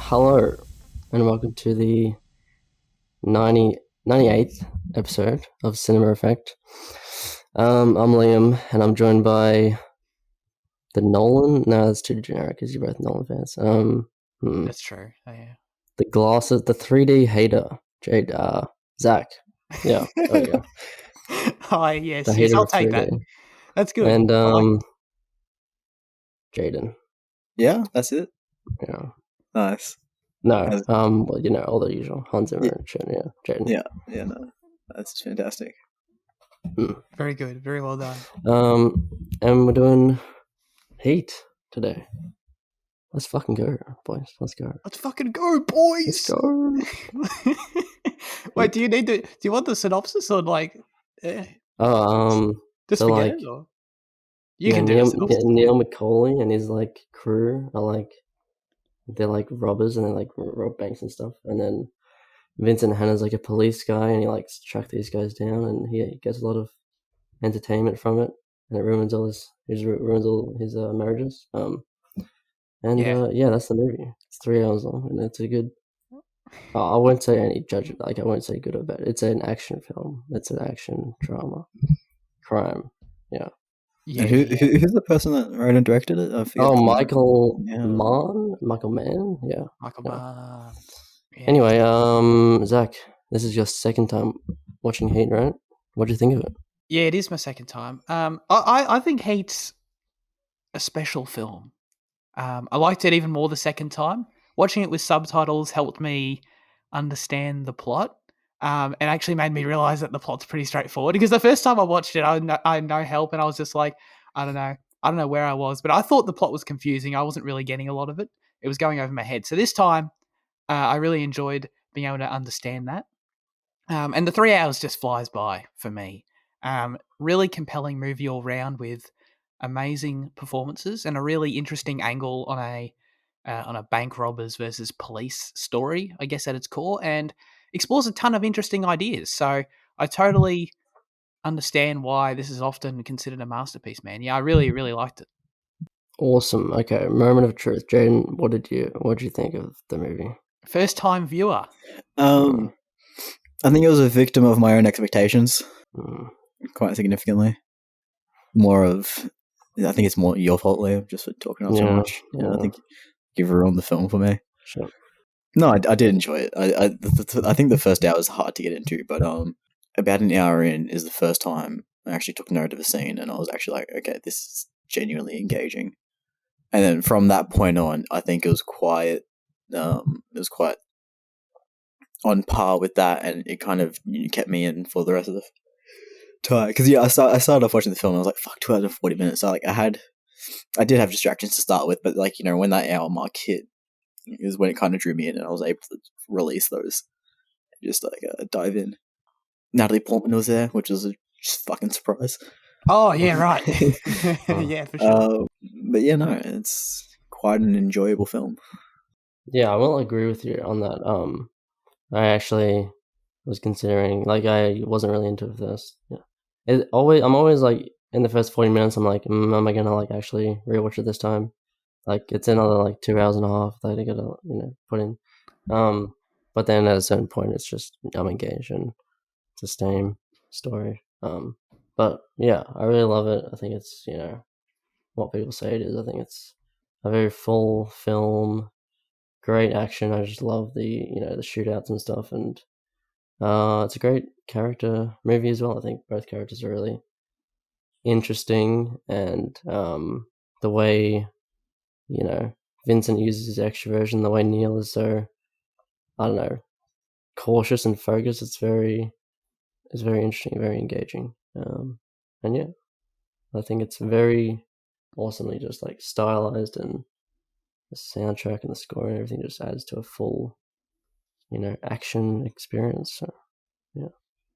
Hello, and welcome to the 98th episode of Cinema Effect. I'm Liam, and I'm joined by the Nolan. No, that's too generic because you're both Nolan fans. That's true. Oh, yeah. The glasses, the 3D hater, Jade, Zach. Yeah, there we go. Oh, yes, The yes, hater I'll of take 3D. that. That's good. And I like Jaden. Yeah, that's it. Yeah. Nice. No, well, you know, all the usual Hans Zimmer and shit. Yeah, Jaden. Yeah, no, that's fantastic. very good. Very well done. And we're doing Heat today. Let's fucking go, boys. Let's go. Let's fucking go, boys. Let's go. Wait, do you want the synopsis or like? Just So forget like, it, or you can do the synopsis. Neil McCauley and his like crew are like, they're like robbers and they like rob banks and stuff. And then Vincent Hanna's like a police guy and he likes to track these guys down and he gets a lot of entertainment from it and it ruins all his marriages. Yeah, that's the movie. It's 3 hours long and it's a good. I won't say any judge. Like I won't say good or bad. It's an action film. It's an action drama, crime. Yeah. And who's the person that wrote and directed it? Michael Mann. Michael Mann. Yeah. Michael Mann. Yeah. Anyway, Zach, this is your second time watching Heat, right? What do you think of it? Yeah, it is my second time. I think Heat's a special film. I liked it even more the second time. Watching it with subtitles helped me understand the plot. And actually made me realize that the plot's pretty straightforward. Because the first time I watched it, I had no help, and I was just like, I don't know where I was, but I thought the plot was confusing. I wasn't really getting a lot of it. It was going over my head. So this time, I really enjoyed being able to understand that. And the 3 hours just flies by for me. Really compelling movie all round with amazing performances and a really interesting angle on a bank robbers versus police story, I guess, at its core, and explores a ton of interesting ideas. So I totally understand why this is often considered a masterpiece, man. Yeah, I really, really liked it. Awesome. Okay, moment of truth, Jaden. What did you think of the movie? First time viewer. I think I was a victim of my own expectations, quite significantly. I think it's more your fault, Leo, just for talking on so much. Yeah, I think you've ruined the film for me. Sure. No, I did enjoy it. I think the first hour is hard to get into, but about an hour in is the first time I actually took note of a scene, and I was actually like, okay, this is genuinely engaging. And then from that point on, I think it was quite on par with that, and it kind of kept me in for the rest of the time. Because I started off watching the film, and I was like, fuck, 2 hours and 40 minutes. So like, I did have distractions to start with, but like, when that hour mark hit, is when it kind of drew me in, and I was able to release those, just like dive in. Natalie Portman was there, which was a just fucking surprise. Oh yeah, right. Yeah, for sure. But yeah, no, it's quite an enjoyable film. Yeah, I will agree with you on that. I actually was considering, like, I wasn't really into it first. Yeah, I'm always like in the first 40 minutes. I'm like, am I gonna like actually rewatch it this time? Like, it's another like 2 hours and a half that I gotta put in. But then at a certain point, it's just I'm engaged and it's the same story. But yeah, I really love it. I think it's what people say it is. I think it's a very full film. Great action. I just love the the shootouts and stuff, and it's a great character movie as well. I think both characters are really interesting, and the way Vincent uses his extroversion, the way Neil is so, I don't know, cautious and focused. It's very interesting, very engaging, and yeah, I think it's very awesomely just like stylized, and the soundtrack and the score and everything just adds to a full, action experience. So, yeah,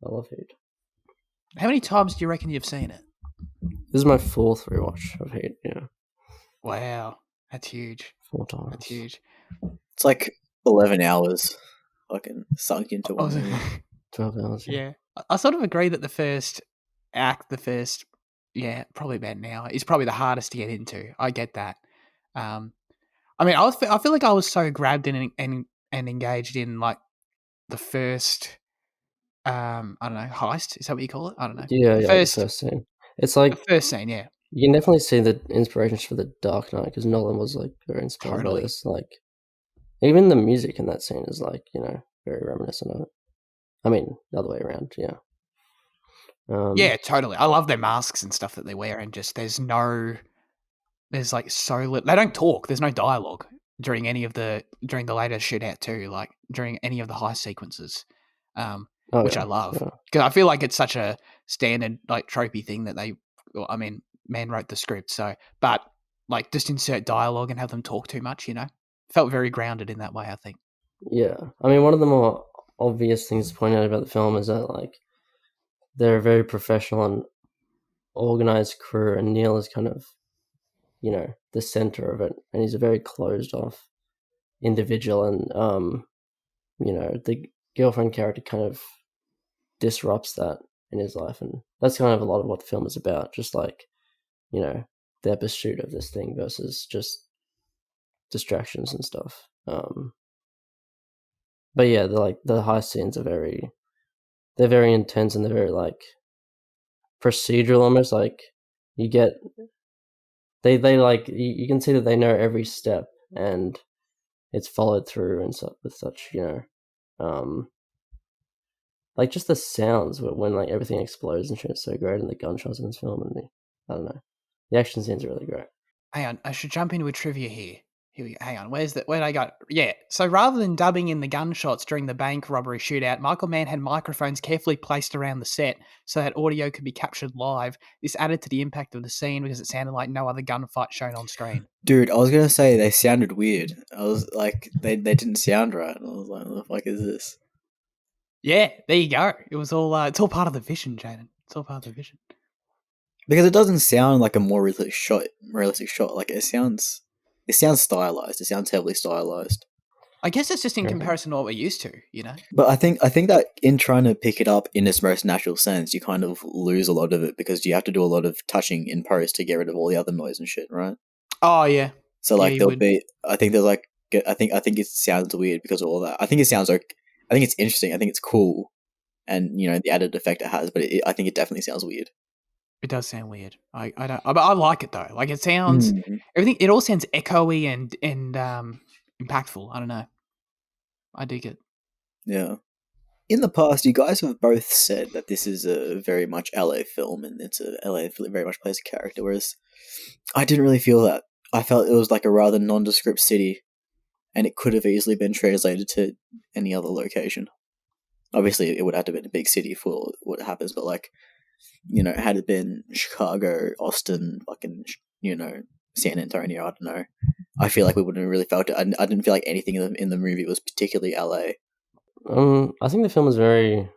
I love Heat. How many times do you reckon you've seen it? This is my 4th rewatch of Heat. Yeah. Wow, that's huge. 4 times. That's huge. It's like 11 hours, fucking sunk into one movie. 12 hours. Yeah, I sort of agree that the first act, probably about an hour, is probably the hardest to get into. I get that. I mean, I feel like I was so grabbed in and engaged in like the first, I don't know, heist. Is that what you call it? I don't know. Yeah, The yeah, like the first, first scene. It's the like first scene, yeah, you can definitely see the inspirations for the Dark Knight because Nolan was like very inspired by totally. this. Like even the music in that scene is like very reminiscent of it. I mean, the other way around. Yeah. Yeah, totally. I love their masks and stuff that they wear, and just there's like so little. They don't talk. There's no dialogue during the later shootout too. Like during any of the heist sequences, Oh which I yeah, love yeah. because I feel like it's such a standard like tropey thing that they. Well, I mean, Mann wrote the script, so but like just insert dialogue and have them talk too much. Felt very grounded in that way. I think. Yeah. I mean, one of the more obvious things to point out about the film is that like they're a very professional and organized crew, and Neil is kind of the center of it, and he's a very closed off individual, and the girlfriend character kind of disrupts that in his life, and that's kind of a lot of what the film is about, just like their pursuit of this thing versus just distractions and stuff. But yeah, the heist scenes are they're very intense, and they're very like procedural, almost like you get they like you can see that they know every step, and it's followed through and with such like just the sounds when like everything explodes and shit is so great, and the gunshots in this film, and I don't know, the action scenes are really great. Hang on, I should jump into a trivia here. Here we go. Hang on, where did I go? Yeah, so rather than dubbing in the gunshots during the bank robbery shootout, Michael Mann had microphones carefully placed around the set so that audio could be captured live. This added to the impact of the scene because it sounded like no other gunfight shown on screen. Dude, I was gonna say they sounded weird. I was like, they didn't sound right. I was like, what the fuck is this? Yeah, there you go. It was all it's all part of the vision, Jaden. It's all part of the vision. Because it doesn't sound like a more realistic shot. Like it sounds stylized. It sounds heavily stylized. I guess it's just in comparison to what we're used to, But I think that in trying to pick it up in its most natural sense, you kind of lose a lot of it because you have to do a lot of touching in post to get rid of all the other noise and shit, right? Oh yeah. So like Yeah, there'll be, I think there's like, I think it sounds weird because of all that. I think it sounds like, I think it's interesting. I think it's cool, and the added effect it has. But I think it definitely sounds weird. It does sound weird. I don't. But I like it though. Like it sounds everything. It all sounds echoey and impactful. I don't know. I dig it. Yeah. In the past, you guys have both said that this is a very much LA film, and it's a LA very much plays a character. Whereas I didn't really feel that. I felt it was like a rather nondescript city, and it could have easily been translated to any other location. Obviously, it would have to be a big city for what happens, but like, had it been Chicago, Austin, fucking, San Antonio, I don't know. I feel like we wouldn't have really felt it. I didn't feel like anything in the movie was particularly LA. I think the film is very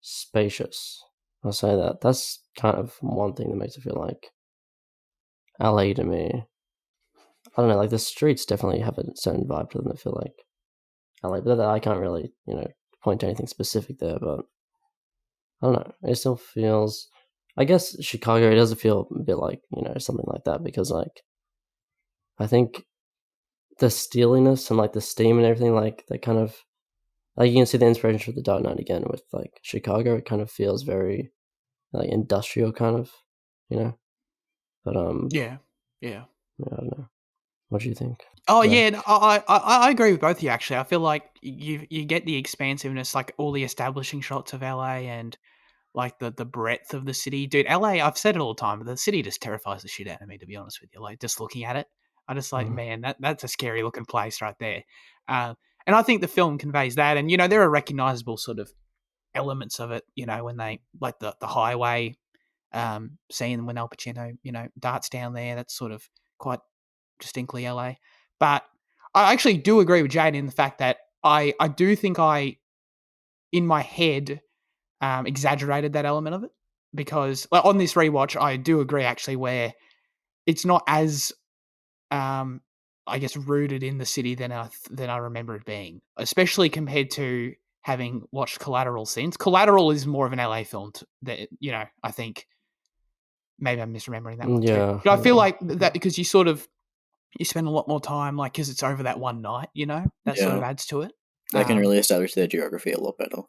spacious. I'll say that. That's kind of one thing that makes it feel like LA to me. I don't know, like the streets definitely have a certain vibe to them that feel like LA, but I can't really, point to anything specific there, but I don't know. It still feels, I guess Chicago, it doesn't feel a bit like, something like that, because like, I think the steeliness and like the steam and everything, like that kind of, like you can see the inspiration for the Dark Knight again with like Chicago. It kind of feels very like industrial kind of, but Yeah. I don't know. What do you think? Oh yeah, no, I agree with both of you actually. I feel like you get the expansiveness, like all the establishing shots of LA and like the breadth of the city. Dude, LA, I've said it all the time, but the city just terrifies the shit out of me, to be honest with you. Like just looking at it, I just like, man, that's a scary looking place right there. And I think the film conveys that, and there are recognizable sort of elements of it. When they like the highway scene when Al Pacino, darts down there. That's sort of quite distinctly LA. But I actually do agree with Jade in the fact that I do think I, in my head, exaggerated that element of it, because on this rewatch, I do agree actually where it's not as, I guess, rooted in the city than I remember it being, especially compared to having watched Collateral since. Collateral is more of an LA film that, I think maybe I'm misremembering that one too. Yeah. But I feel like that because you sort of, you spend a lot more time, like, because it's over that one night, that sort Yeah, of adds to it. they can really establish their geography a lot better.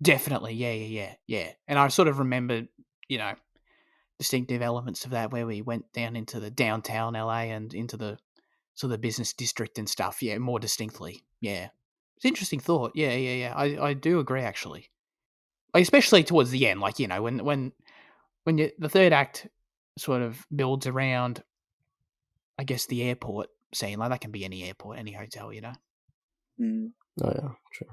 Definitely, yeah. And I sort of remember, you know, distinctive elements of that where we went down into the downtown LA and into the sort of business district and stuff. Yeah, more distinctly. Yeah, it's an interesting thought. Yeah. I do agree actually, like, especially towards the end. Like, when the third act sort of builds around, I guess, the airport scene. Like, that can be any airport, any hotel. Mm. Oh yeah, true.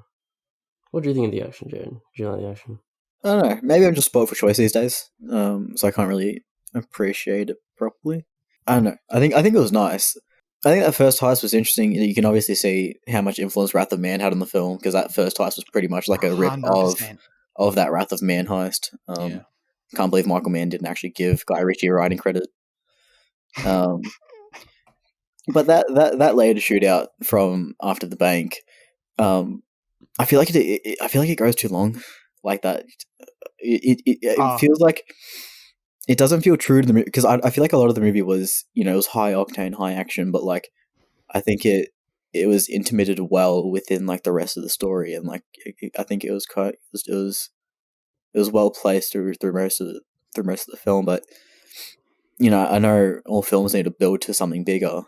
What do you think of the action, Jared? Do you like the action? I don't know. Maybe I'm just spoiled for choice these days, so I can't really appreciate it properly. I don't know. I think it was nice. I think that first heist was interesting. You can obviously see how much influence Wrath of Man had on the film, because that first heist was pretty much like a rip 100%. of that Wrath of Man heist. Yeah. Can't believe Michael Mann didn't actually give Guy Ritchie writing credit. But that later shootout from after the bank, I feel like I feel like it goes too long. Like that, it feels like it doesn't feel true to the movie, because I feel like a lot of the movie was, it was high octane, high action, but like I think it was intermitted well within like the rest of the story, and like I think it was well placed through most of the film. But I know all films need to build to something bigger,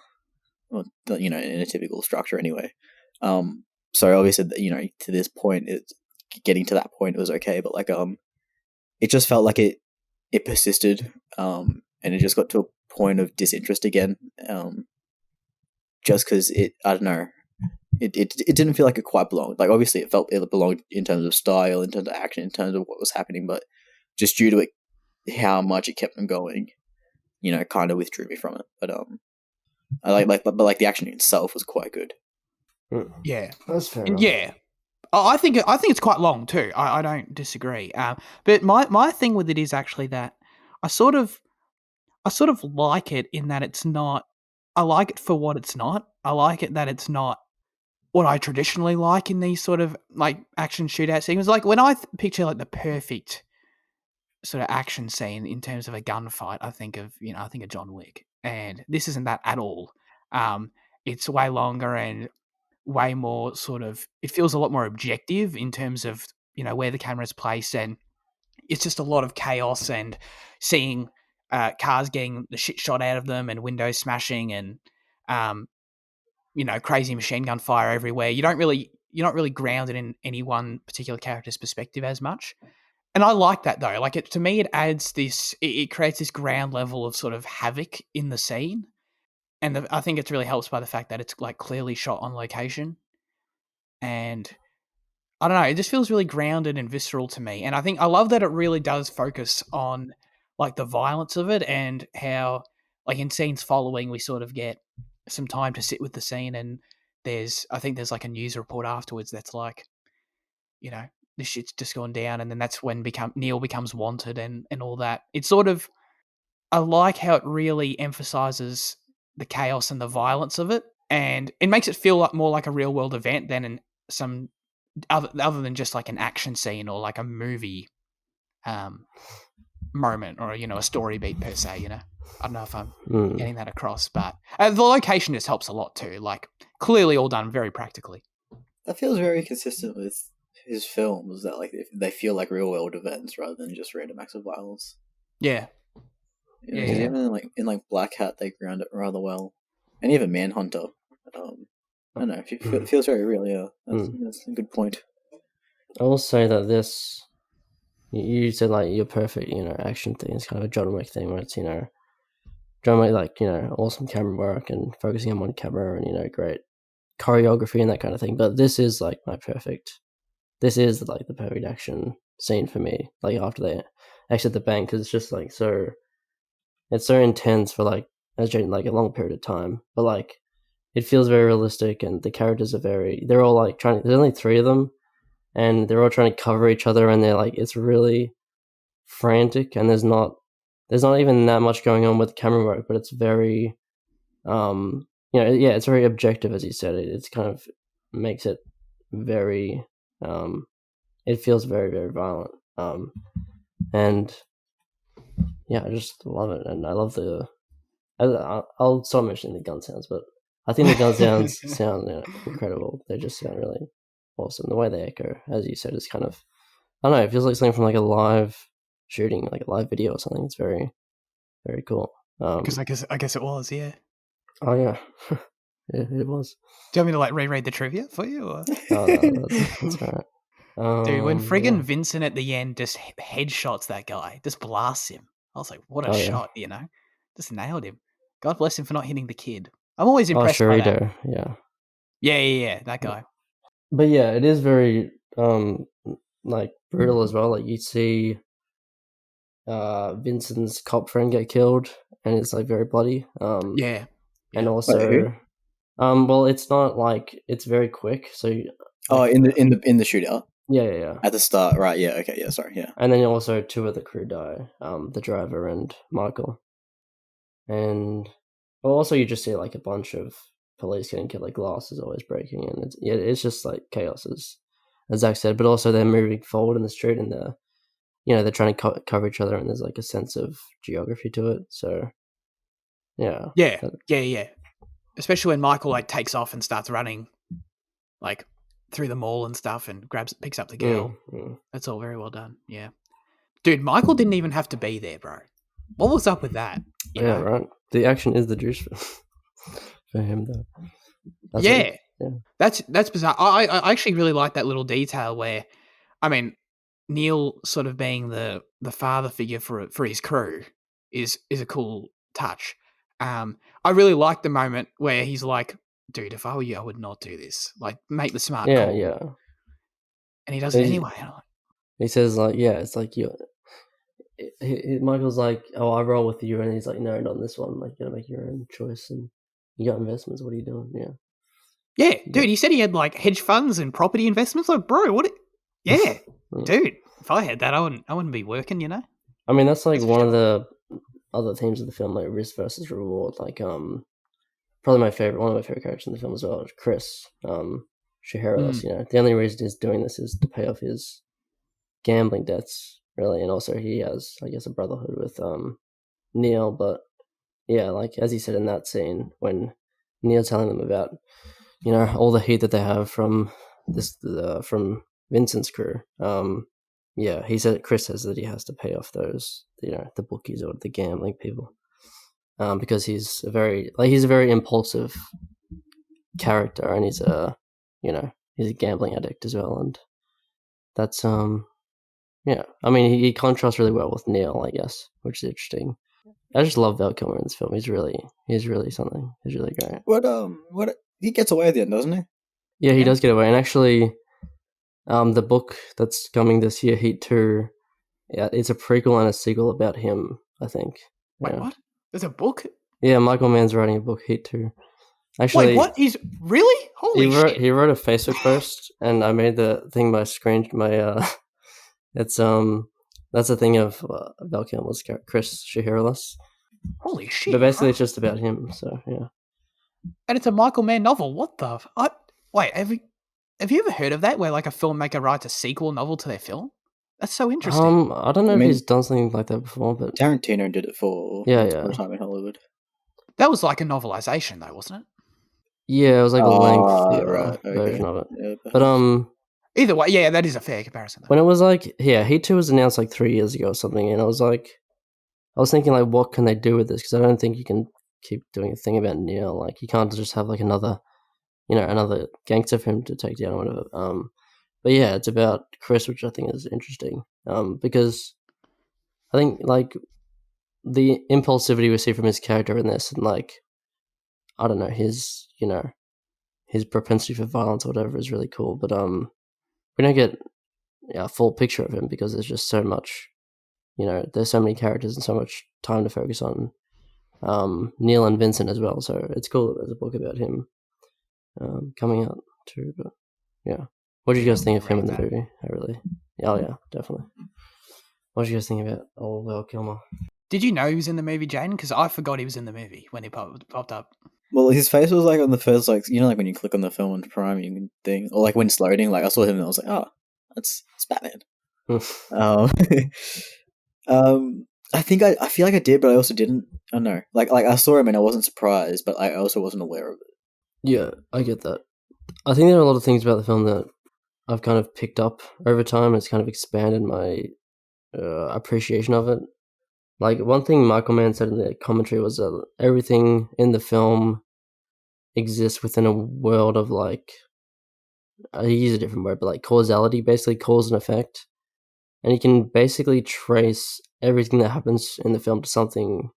well, in a typical structure anyway. So obviously, to this point, it's getting to that point, it was okay, but like it just felt like it persisted, and it just got to a point of disinterest again, just because I don't know, it didn't feel like it quite belonged. Like, obviously it belonged in terms of style, in terms of action, in terms of what was happening, but just due to it, how much it kept them going, kind of withdrew me from it. But I but the action itself was quite good. Yeah, That's fair enough. yeah. I think it's quite long too. I don't disagree. But my thing with it is actually that I sort of like it in that it's not. I like it for what it's not. I like it that it's not what I traditionally like in these sort of like action shootout scenes. Like, when I picture like the perfect sort of action scene in terms of a gunfight, I think of John Wick, and this isn't that at all. It's way longer and way more sort of, it feels a lot more objective in terms of where the camera's placed, and it's just a lot of chaos and seeing cars getting the shit shot out of them and windows smashing and crazy machine gun fire everywhere. You're not really grounded in any one particular character's perspective as much. And I like that though. Like, to me, it adds this. It creates this ground level of sort of havoc in the scene, and I think it's really helps by the fact that it's like clearly shot on location, and I don't know. It just feels really grounded and visceral to me, and I think I love that it really does focus on like the violence of it, and how, like, in scenes following, we sort of get some time to sit with the scene, and I think there's like a news report afterwards that's like, this shit's just gone down, and then that's when Neil becomes wanted and all that. It's sort of, I like how it really emphasizes the chaos and the violence of it, and it makes it feel like more like a real world event than some other than just like an action scene or like a movie moment, or a story beat per se. I don't know if I'm getting that across, but the location just helps a lot too. Like, clearly all done very practically. That feels very consistent with his films, that like they feel like real world events rather than just random acts of violence. Yeah. Because even in Black Hat, they ground it rather well, and even Manhunter. I don't know. It feels very real. Yeah, that's a good point. I will say that this, you said like your perfect, action thing is kind of a John Wick thing, where it's, John Wick, like, awesome camera work and focusing on one camera and, great choreography and that kind of thing. But this is like this is like the perfect action scene for me. Like, after they exit the bank, because it's just like it's so intense for like, as Jaden, like a long period of time, but like it feels very realistic, and the characters they're all like there's only 3 of them, and they're all trying to cover each other, and they're like, it's really frantic, and there's not even that much going on with camera work, but it's very it's very objective, as you said. It's kind of makes it very it feels very, very violent, and yeah, I just love it, and I love the I'll start mentioning the gun sounds, but I think the gun sounds sound incredible. They just sound really awesome. The way they echo, as you said, is kind of, I don't know, it feels like something from like a live shooting, like a live video or something. It's very, very cool. Because I guess it was, yeah. Oh yeah, yeah, it was. Do you want me to like reread the trivia for you? Or? Oh, no, that's right. Dude, when friggin' Yeah. Vincent at the end just headshots that guy, just blasts him. I was like, what a Oh, yeah. shot, you know? Just nailed him. God bless him for not hitting the kid. I'm always Oh, impressed by that. Sharito, yeah. Yeah, that guy. But yeah, it is very like brutal as well. Like you see Vincent's cop friend get killed, and it's like very bloody. Yeah. And Wait, also, who? well, it's not like it's very quick. So, in the shootout yeah. at the start, right? Yeah, okay, yeah, sorry, yeah. And then also two of the crew die, the driver and Michael. And well, also you just see like a bunch of police getting killed, like glass is always breaking, and it's just like chaos, as Zach said. But also they're moving forward in the street, and they're trying to cover each other, and there's like a sense of geography to it. So yeah, Yeah. Especially when Michael like takes off and starts running, like through the mall and stuff, and picks up the girl. That's all very well done. Yeah, dude, Michael didn't even have to be there, bro. What was up with that? You know? Right. The action is the juice for him, though. Yeah. That's bizarre. I actually really like that little detail where, I mean, Neil sort of being the father figure for his crew is a cool touch. I really like the moment where he's like, "Dude, if I were you, I would not do this. Like, make the smart call." Yeah. And he does it anyway. He says like, yeah, it's like you. Michael's like, oh, I roll with you, and he's like, no, not in this one. Like, you gotta make your own choice, and you got investments. What are you doing? Yeah, dude. He said he had like hedge funds and property investments. Like, bro, what? Yeah, dude. If I had that, I wouldn't be working. You know. I mean, that's like one of the other themes of the film, like risk versus reward. Like, probably one of my favorite characters in the film as well, is Chris. Shiheruless. The only reason he's doing this is to pay off his gambling debts, really, and also he has, I guess, a brotherhood with Neil. But yeah, like as he said in that scene when Neil's telling them about all the heat that they have from from Vincent's crew. He said, Chris says that he has to pay off those the bookies or the gambling people, because he's a very impulsive character, and he's a gambling addict as well, and that's I mean, he contrasts really well with Neil, I guess, which is interesting. I just love Val Kilmer in this film. He's really something. He's really great. What he gets away at the end, doesn't he? Yeah, he does get away. And actually, the book that's coming this year, Heat 2, it's a prequel and a sequel about him, I think. Wait, what? There's a book? Yeah, Michael Mann's writing a book, Heat 2. Actually, wait, what? He's really? Holy shit! He wrote a Facebook post, and I made the thing it's that's the thing of Val Kilmer's character, Chris Shiheruless. Holy shit! But basically, it's just about him. So yeah. And it's a Michael Mann novel. What the? Wait, have you ever heard of that? Where like a filmmaker writes a sequel novel to their film? That's so interesting. I don't know if he's done something like that before, but Tarantino did it for Once Upon a Time in Hollywood. That was like a novelization, though, wasn't it? Yeah, it was like the length version of it. Yeah, but either way, yeah, that is a fair comparison, though. When it was like, Heat 2 was announced like 3 years ago or something, and I was thinking like, what can they do with this? Because I don't think you can keep doing a thing about Neil. Like, you can't just have like another gangster film to take down or whatever. But yeah, it's about Chris, which I think is interesting. Because I think like the impulsivity we see from his character in this, and like, I don't know, his propensity for violence or whatever is really cool. But we don't get a full picture of him because there's just so much, there's so many characters and so much time to focus on Neil and Vincent as well. So it's cool that there's a book about him coming out too. But yeah, what did you guys think of him in the movie? Oh yeah, definitely. What did you guys think about old Val Kilmer? Did you know he was in the movie, Jane? Because I forgot he was in the movie when he popped up. Well, his face was like on the first, like, like when you click on the film on Prime, you can thing, or like when it's loading, like I saw him and I was like, oh, that's Batman. I think I feel like I did, but I also didn't. I don't know. Like I saw him and I wasn't surprised, but I also wasn't aware of it. Yeah, I get that. I think there are a lot of things about the film that I've kind of picked up over time. It's kind of expanded my appreciation of it. Like, one thing Michael Mann said in the commentary was that everything in the film exists within a world of, like, I use a different word, but like causality, basically cause and effect. And you can basically trace everything that happens in the film to something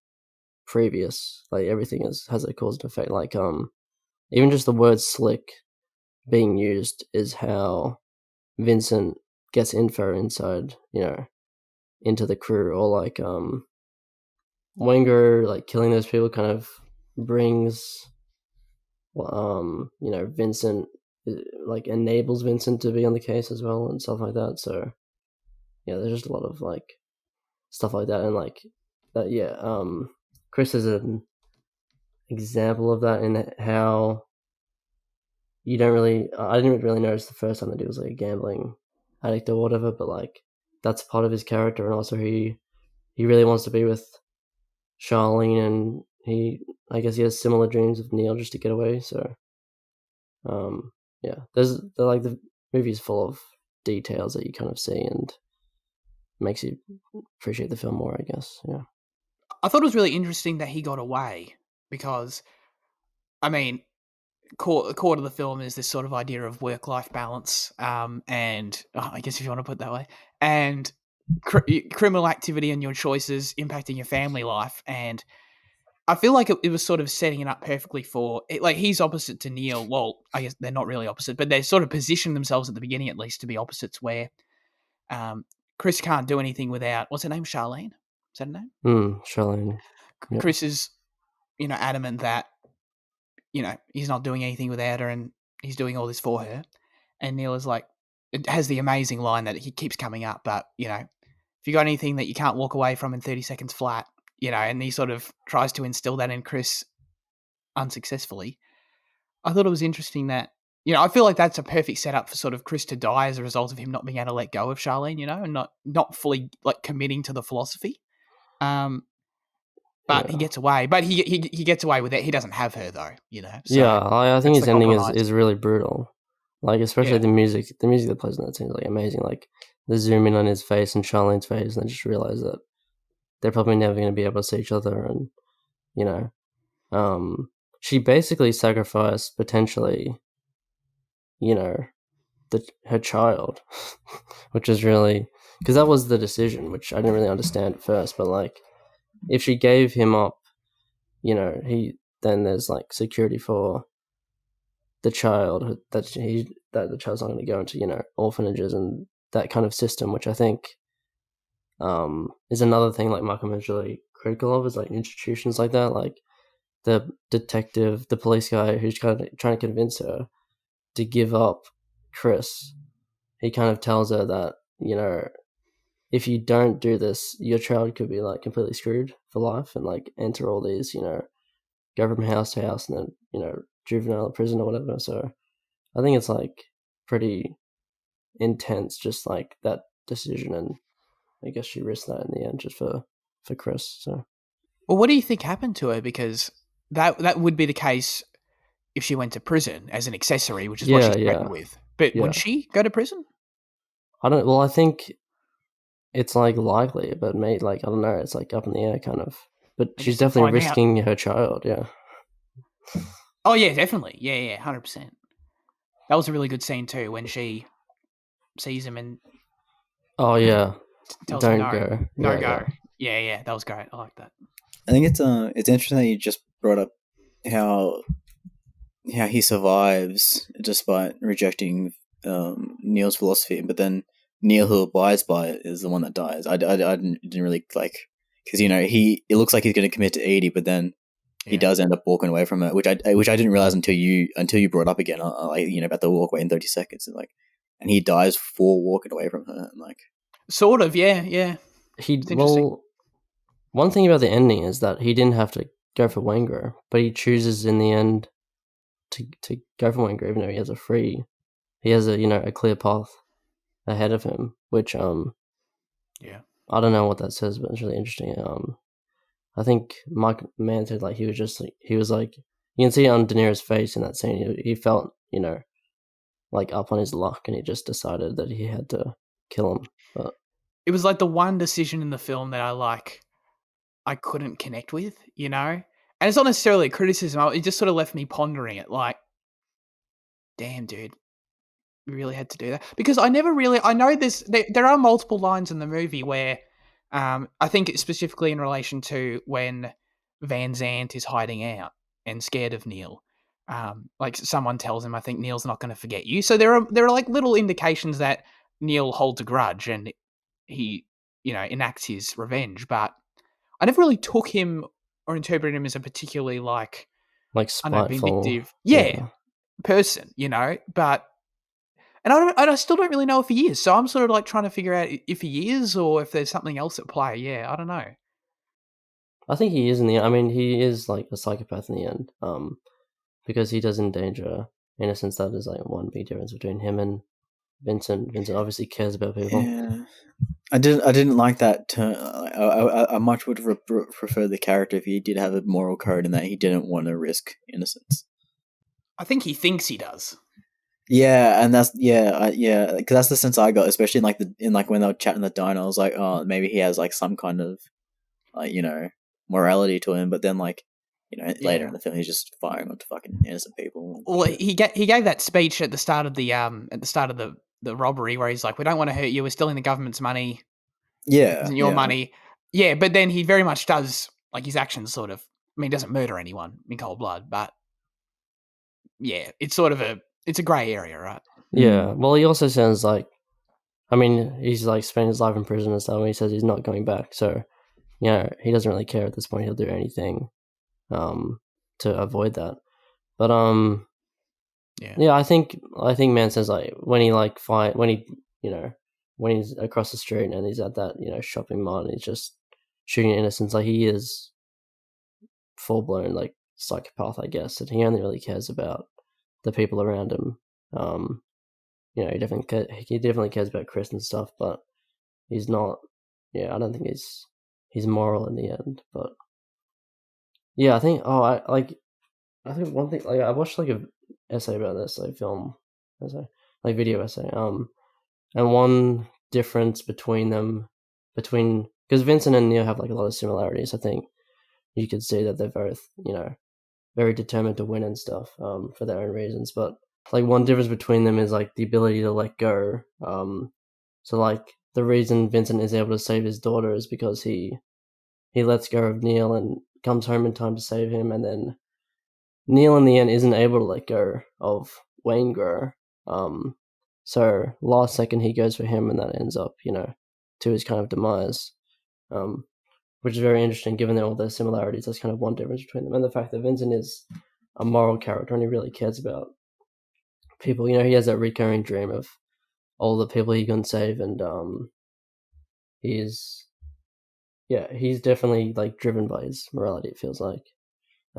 previous. Like, everything has a cause and effect. Like, even just the word slick being used is how Vincent gets info inside, into the crew. Or like Wenger, like, killing those people kind of brings Vincent, like, enables Vincent to be on the case as well and stuff like that. So yeah, there's just a lot of like stuff like that. And like that, yeah, Chris is an example of that in how I didn't really notice the first time that he was like a gambling addict or whatever, but like that's part of his character. And also he really wants to be with Charlene, and I guess he has similar dreams of Neil just to get away. So yeah, the movie's full of details that you kind of see and makes you appreciate the film more, I guess. Yeah. I thought it was really interesting that he got away because, I mean, core to the film is this sort of idea of work-life balance, and I guess if you want to put it that way, and criminal activity and your choices impacting your family life. And I feel like it was sort of setting it up perfectly for it. Like, he's opposite to Neil. Well, I guess they're not really opposite, but they sort of position themselves at the beginning, at least, to be opposites. Where Chris can't do anything without, what's her name, Charlene? Is that her name? Charlene. Yep. Chris is, adamant that he's not doing anything without her, and he's doing all this for her. And Neil is like, it has the amazing line that he keeps coming up, but if you got anything that you can't walk away from in 30 seconds flat, and he sort of tries to instill that in Chris unsuccessfully. I thought it was interesting that, I feel like that's a perfect setup for sort of Chris to die as a result of him not being able to let go of Charlene, and not fully like committing to the philosophy. But he gets away. But he gets away with it. He doesn't have her though, So yeah, I think that's his the ending compromise. is really brutal. Like, especially the music that plays in that scene is like amazing. Like, the zoom in on his face and Charlene's face, and I just realize that they're probably never going to be able to see each other. And she basically sacrificed potentially, her child, which is really, because that was the decision, which I didn't really understand at first. But like, if she gave him up, then there's like security for the child, that the child's not going to go into orphanages and that kind of system, which I think is another thing like Malcolm is really critical of, is like institutions like that, like the detective, the police guy who's kind of trying to convince her to give up Chris. He kind of tells her that if you don't do this, your child could be like completely screwed for life and like enter all these go from house to house and then juvenile prison or whatever. So I think it's like pretty intense, just like that decision, and I guess she risked that in the end just for Chris. So, well, what do you think happened to her? Because that would be the case if she went to prison as an accessory, which is what she's threatened with. But would she go to prison? I think it's like likely, but I don't know, it's like up in the air kind of. But she's definitely risking her child, yeah. Oh yeah, definitely. Yeah, 100%. That was a really good scene too, when she sees him and tells him no go. Yeah, that was great. I like that. I think it's interesting that you just brought up how he survives despite rejecting Neil's philosophy, but then Neil, who abides by it, is the one that dies. I didn't really like, because it looks like he's going to commit to Edie, but then he does end up walking away from it, which I didn't realize until you brought up again, about the walk away in 30 seconds, and he dies for walking away from her, and like sort of, yeah. One thing about the ending is that he didn't have to go for Wenger, but he chooses in the end to go for Wenger, even though he has a clear path ahead of him, which I don't know what that says, but it's really interesting. I think Michael Mann said like he was like you can see it on De Niro's face in that scene. He felt like up on his luck, and he just decided that he had to kill him. But It was like the one decision in the film that I couldn't connect with, and it's not necessarily a criticism. It just sort of left me pondering it, like, damn, dude, you really had to do that, because I know there are multiple lines in the movie where, I think specifically in relation to when Van Zandt is hiding out and scared of Neil. Like someone tells him, I think Neil's not going to forget you. So there are like little indications that Neil holds a grudge and he, enacts his revenge. But I never really took him or interpreted him as a particularly like I don't know, spiteful, vindictive, yeah. person, But I still don't really know if he is. So I'm sort of like trying to figure out if he is or if there's something else at play. Yeah, I don't know. I think he is in the. I mean, he is like a psychopath in the end. Because he does endanger innocence. That is like one big difference between him and Vincent. Vincent obviously cares about people. Yeah, I didn't like that turn. I much would have preferred the character if he did have a moral code and that he didn't want to risk innocence. I think he thinks he does. Yeah, and that's because that's the sense I got, especially in when they were chatting in the diner. I was like, oh, maybe he has like some kind of morality to him. But then later in the film, he's just firing onto fucking innocent people. Well, he gave that speech at the start of the robbery where he's like, "We don't want to hurt you. We're stealing the government's money. Yeah, Isn't your money?" Yeah, but then he very much does, like, his actions sort of. I mean, he doesn't murder anyone in cold blood, but yeah, it's sort of it's a grey area, right? Yeah. Well, he also sounds like, I mean, he's like spent his life in prison and stuff, and he says he's not going back. So, he doesn't really care at this point. He'll do anything, to avoid that. But yeah, I think Man says like when he like when he's across the street and he's at that shopping mall and he's just shooting at innocents, like he is full blown like psychopath, I guess, and he only really cares about the people around him. He definitely cares about Chris and stuff, but he's not. Yeah, I don't think he's moral in the end. But yeah, I think. I think one thing, like I watched like a essay about this, like film essay, like video essay. And one difference between because Vincent and Neo have like a lot of similarities. I think you could see that they're both very determined to win and stuff for their own reasons. But like one difference between them is like the ability to let go. So like the reason Vincent is able to save his daughter is because he lets go of Neil and comes home in time to save him, and then Neil in the end isn't able to let go of Wayne Grow. So last second he goes for him, and that ends up, to his kind of demise. Which is very interesting given all their similarities. That's kind of one difference between them. And the fact that Vincent is a moral character and he really cares about people. He has that recurring dream of all the people he can save, and he's definitely like driven by his morality, it feels like.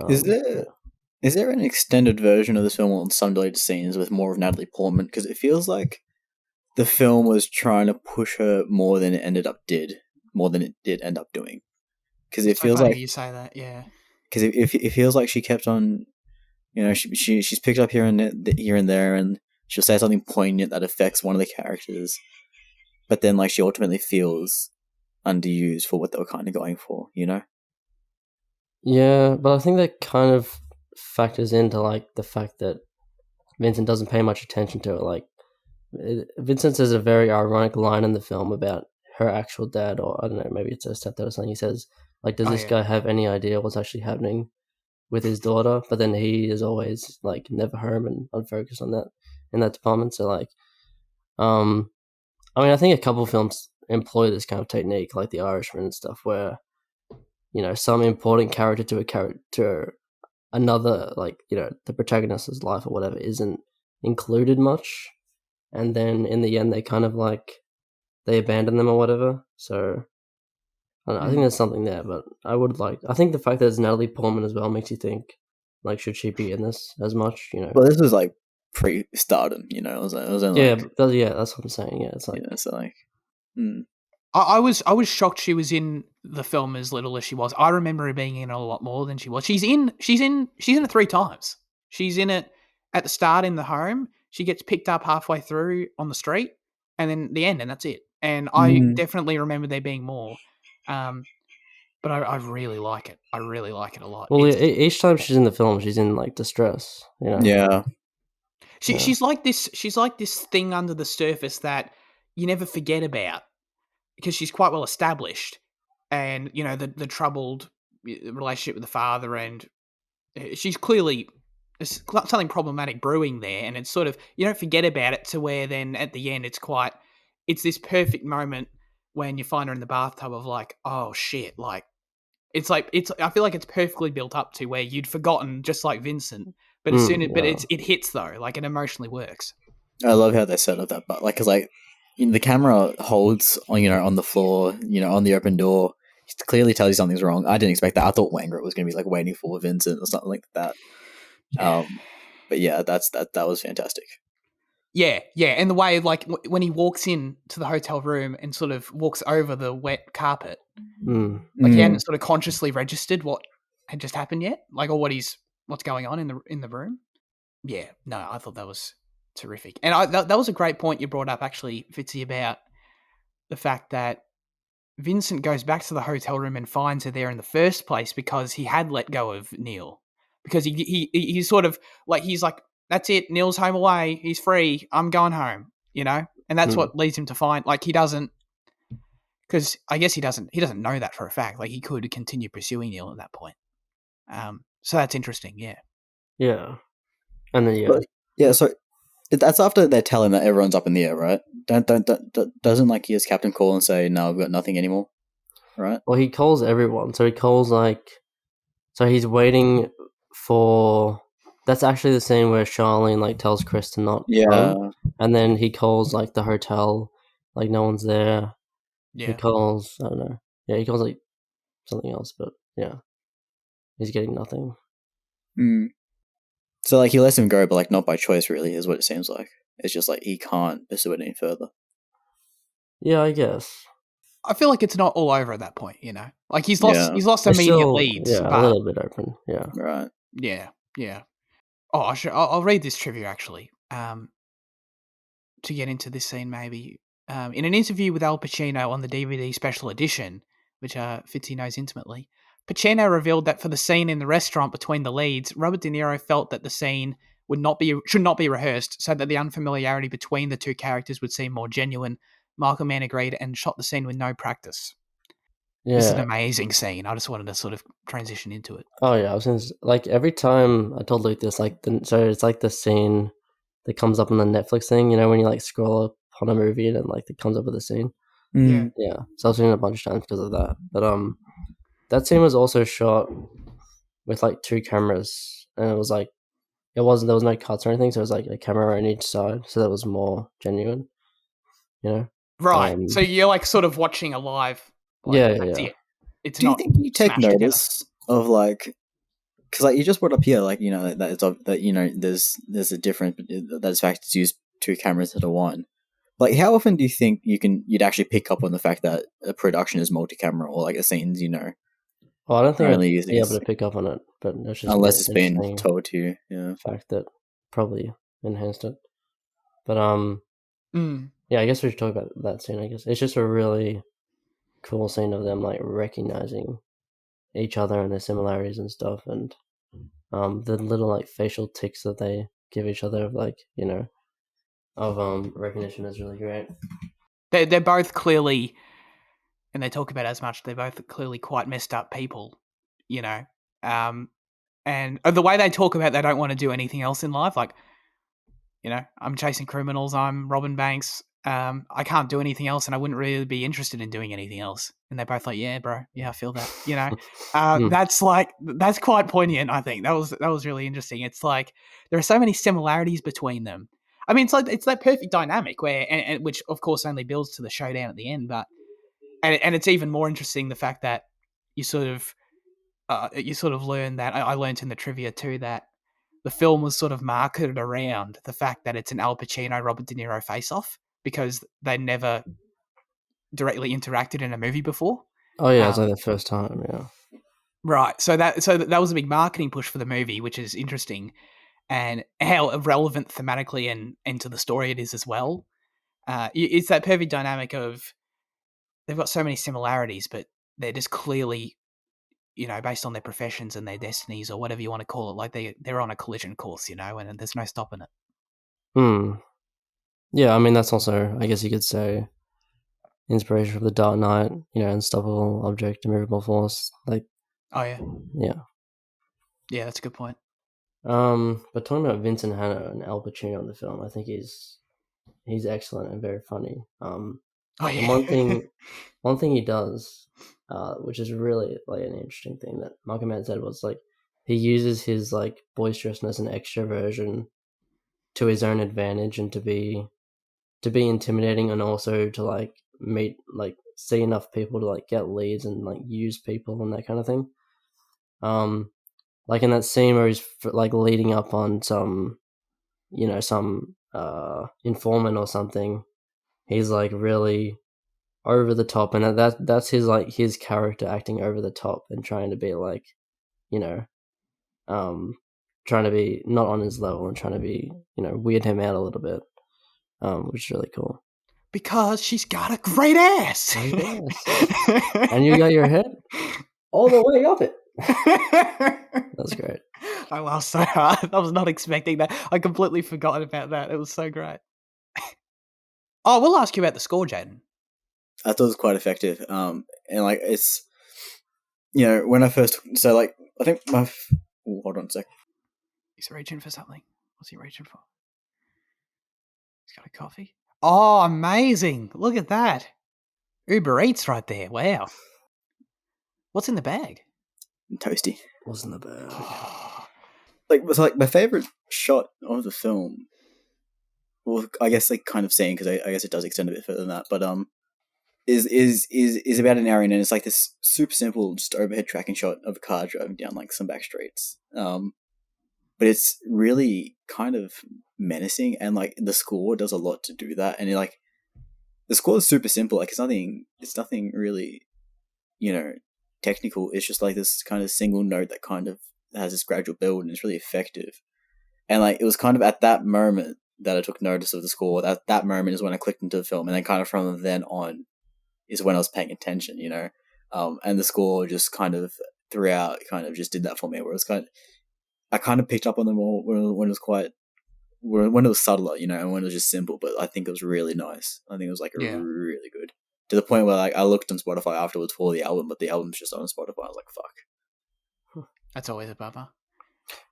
Is there an extended version of this film on some deleted scenes with more of Natalie Portman? Because it feels like the film was trying to push her more than it did end up doing. Because it feels like you say that, yeah. Because it feels like she kept on, she's picked up here and there, and she'll say something poignant that affects one of the characters, but then like she ultimately feels underused for what they were kind of going for, Yeah, but I think that kind of factors into like the fact that Vincent doesn't pay much attention to it. Like Vincent says a very ironic line in the film about her actual dad, or I don't know, maybe it's a stepdad or something. He says like, does this guy have any idea what's actually happening with his daughter? But then he is always like never home and unfocused on that in that department. So like I mean, I think a couple of films employ this kind of technique, like The Irishman and stuff, where some important character to another, like the protagonist's life or whatever, isn't included much, and then in the end they kind of like they abandon them or whatever. So I don't know, I think there's something there, but I think the fact that it's Natalie Portman as well makes you think like, should she be in this as much? Well, this was like pre-stardom, it was only yeah, that's what I'm saying. Yeah, it's like so like I was shocked she was in the film as little as she was. I remember her being in a lot more than she was. She's in it 3 times. She's in it at the start in the home. She gets picked up halfway through on the street, and then the end, and that's it. And I Mm. definitely remember there being more. But I really like it. I really like it a lot. Well, It's each time she's in the film, she's in like distress. You know. Yeah. Yeah. she's like this. She's like this thing under the surface that you never forget about because she's quite well established, and you know the troubled relationship with the father, and she's clearly there's something problematic brewing there, and it's sort of you don't forget about it to where then at the end it's this perfect moment when you find her in the bathtub of like, oh shit, like it's I feel like it's perfectly built up to where you'd forgotten just like Vincent, but Yeah. it hits though, like it emotionally works. I love how they set up that, but like, cause like the camera holds on on the floor, on the open door. It clearly tells you something's wrong. I didn't expect that. I thought Wangert was going to be like waiting for Vincent or something like that. But yeah, that was fantastic. Yeah, and the way like when he walks in to the hotel room and sort of walks over the wet carpet, like he hadn't sort of consciously registered what had just happened yet, like or what's going on in the room. Yeah, no, I thought that was terrific, and that was a great point you brought up actually, Fitzy, about the fact that Vincent goes back to the hotel room and finds her there in the first place because he had let go of Neil. Because he's sort of like, he's like, that's it, Neil's home away, he's free, I'm going home, you know? And that's what leads him to find, like, he doesn't, because I guess he doesn't know that for a fact. Like, he could continue pursuing Neil at that point. So that's interesting, yeah. Yeah. And then, But, yeah, so that's after they tell him that everyone's up in the air, right? Doesn't like his captain call and say, no, I've got nothing anymore, right? Well, he calls everyone. So he calls so he's waiting for. That's actually the scene where Charlene like tells Chris to not run, and then he calls like the hotel, like no one's there. Yeah. He calls. I don't know. Yeah, he calls like something else, but yeah, he's getting nothing. So like he lets him go, but like not by choice, really, is what it seems like. It's just like he can't pursue it any further. Yeah, I guess. I feel like it's not all over at that point, you know. Like he's lost immediate leads. Yeah, but a little bit open. Yeah. Right. Yeah. Oh, I'll read this trivia actually. To get into this scene, maybe. In an interview with Al Pacino on the DVD special edition, which Fitzy knows intimately, Pacino revealed that for the scene in the restaurant between the leads, Robert De Niro felt that the scene should not be rehearsed, so that the unfamiliarity between the two characters would seem more genuine. Michael Mann agreed and shot the scene with no practice. Yeah. This is an amazing scene. I just wanted to sort of transition into it. Oh yeah, I was gonna like every time I told Luke this, like so it's like the scene that comes up on the Netflix thing, you know, when you like scroll up on a movie and then like it comes up with a scene. Yeah. So I've seen it a bunch of times because of that. But that scene was also shot with like 2 cameras, and it was like there was no cuts or anything, so it was like a camera on each side, so that was more genuine, you know. Right. So you're like sort of watching a live. Like, yeah. It's Do you think you take notice of like, because like you just brought up here, like that it's there's a difference that is fact it's used 2 cameras instead of 1. Like, how often do you think you'd actually pick up on the fact that a production is multi-camera or like a scenes, Well, I don't think I'd be able to pick up on it, but it's just unless it's been told to you. Yeah, fact that probably enhanced it. But yeah, I guess we should talk about that scene. I guess it's just a really cool scene of them like recognizing each other and their similarities and stuff, and the little like facial tics that they give each other of like of recognition is really great. They're both clearly, and they talk about it as much, they're both clearly quite messed up people, you know. And the way they talk about they don't want to do anything else in life, like, you know, I'm chasing criminals, I'm robbing banks, I can't do anything else, and I wouldn't really be interested in doing anything else. And they're both like, yeah, bro, yeah, I feel that, you know. That's quite poignant. I think that was really interesting. It's like there are so many similarities between them. I mean, it's that perfect dynamic where, and which of course only builds to the showdown at the end. But and it's even more interesting the fact that you sort of learn that I learned in the trivia too that the film was sort of marketed around the fact that it's an Al Pacino Robert De Niro face off because they never directly interacted in a movie before. Oh yeah, it's like the first time. Yeah. Right. So that was a big marketing push for the movie, which is interesting, and how relevant thematically and to the story it is as well. It's that perfect dynamic of they've got so many similarities, but they're just clearly, based on their professions and their destinies or whatever you want to call it, like they're on a collision course, and there's no stopping it. Hmm. Yeah, I mean that's also, I guess you could say, inspiration from The Dark Knight. Unstoppable object, immovable force. Like, Oh yeah, yeah. That's a good point. But talking about Vincent Hanna and Al Pacino in the film, I think he's excellent and very funny. Oh yeah. And one thing he does, which is really like an interesting thing that Michael Mann said, was like he uses his like boisterousness and extroversion to his own advantage, and to be intimidating, and also to like see enough people to like get leads and like use people and that kind of thing. Like in that scene where he's like leading up on some informant or something, he's like really over the top, and that's his character acting over the top and trying to be like, trying to be not on his level and trying to be, weird him out a little bit, which is really cool. Because she's got a great ass. And you got your head all the way up it. That's great. I laughed so hard. I was not expecting that. I completely forgot about that. It was so great. Oh, we'll ask you about the score, Jaden. I thought it was quite effective. And like it's, when I first, so like I think hold on a sec. He's reaching for something. What's he reaching for? He's got a coffee. Oh, amazing! Look at that. Uber Eats right there. Wow. What's in the bag? Toasty. What's in the bag? Like, was like my favorite shot of the film. Well, I guess like kind of saying, because I guess it does extend a bit further than that, but is about an area, and it's like this super simple just overhead tracking shot of a car driving down like some back streets. But it's really kind of menacing, and like the score does a lot to do that. And like the score is super simple, like it's nothing really, technical. It's just like this kind of single note that kind of has this gradual build, and it's really effective. And like it was kind of at that moment that I took notice of the score. That moment is when I clicked into the film, and then kind of from then on is when I was paying attention, and the score just kind of throughout kind of just did that for me, where it was I kind of picked up on them all when it was subtler, and when it was just simple, but I think it was really nice. I think it was like really good, to the point where like I looked on Spotify afterwards for the album, but the album's just on Spotify. I was like, fuck. That's always a bummer.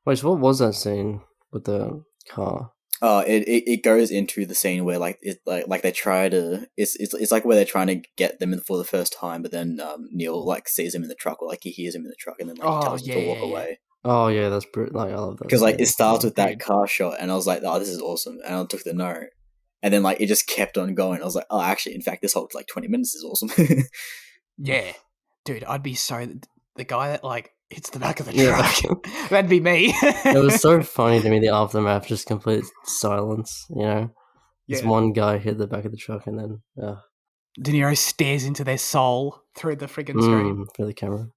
Wait, so what was that scene with the car? It goes into the scene where like it like they try to it's like where they're trying to get them in for the first time, but then Neil like sees him in the truck, or like he hears him in the truck, and then like he tells him to walk away. Oh yeah, that's like I love that, because like it starts with that car shot, and I was like, oh, this is awesome, and I took the note, and then like it just kept on going. I was like, oh, actually, in fact, this whole like 20 minutes is awesome. Yeah, dude, I'd be the guy that like hits the back of the truck. That'd be me. It was so funny to me, the aftermath, just complete silence, This one guy hit the back of the truck, and then De Niro stares into their soul through the friggin' screen. For the camera.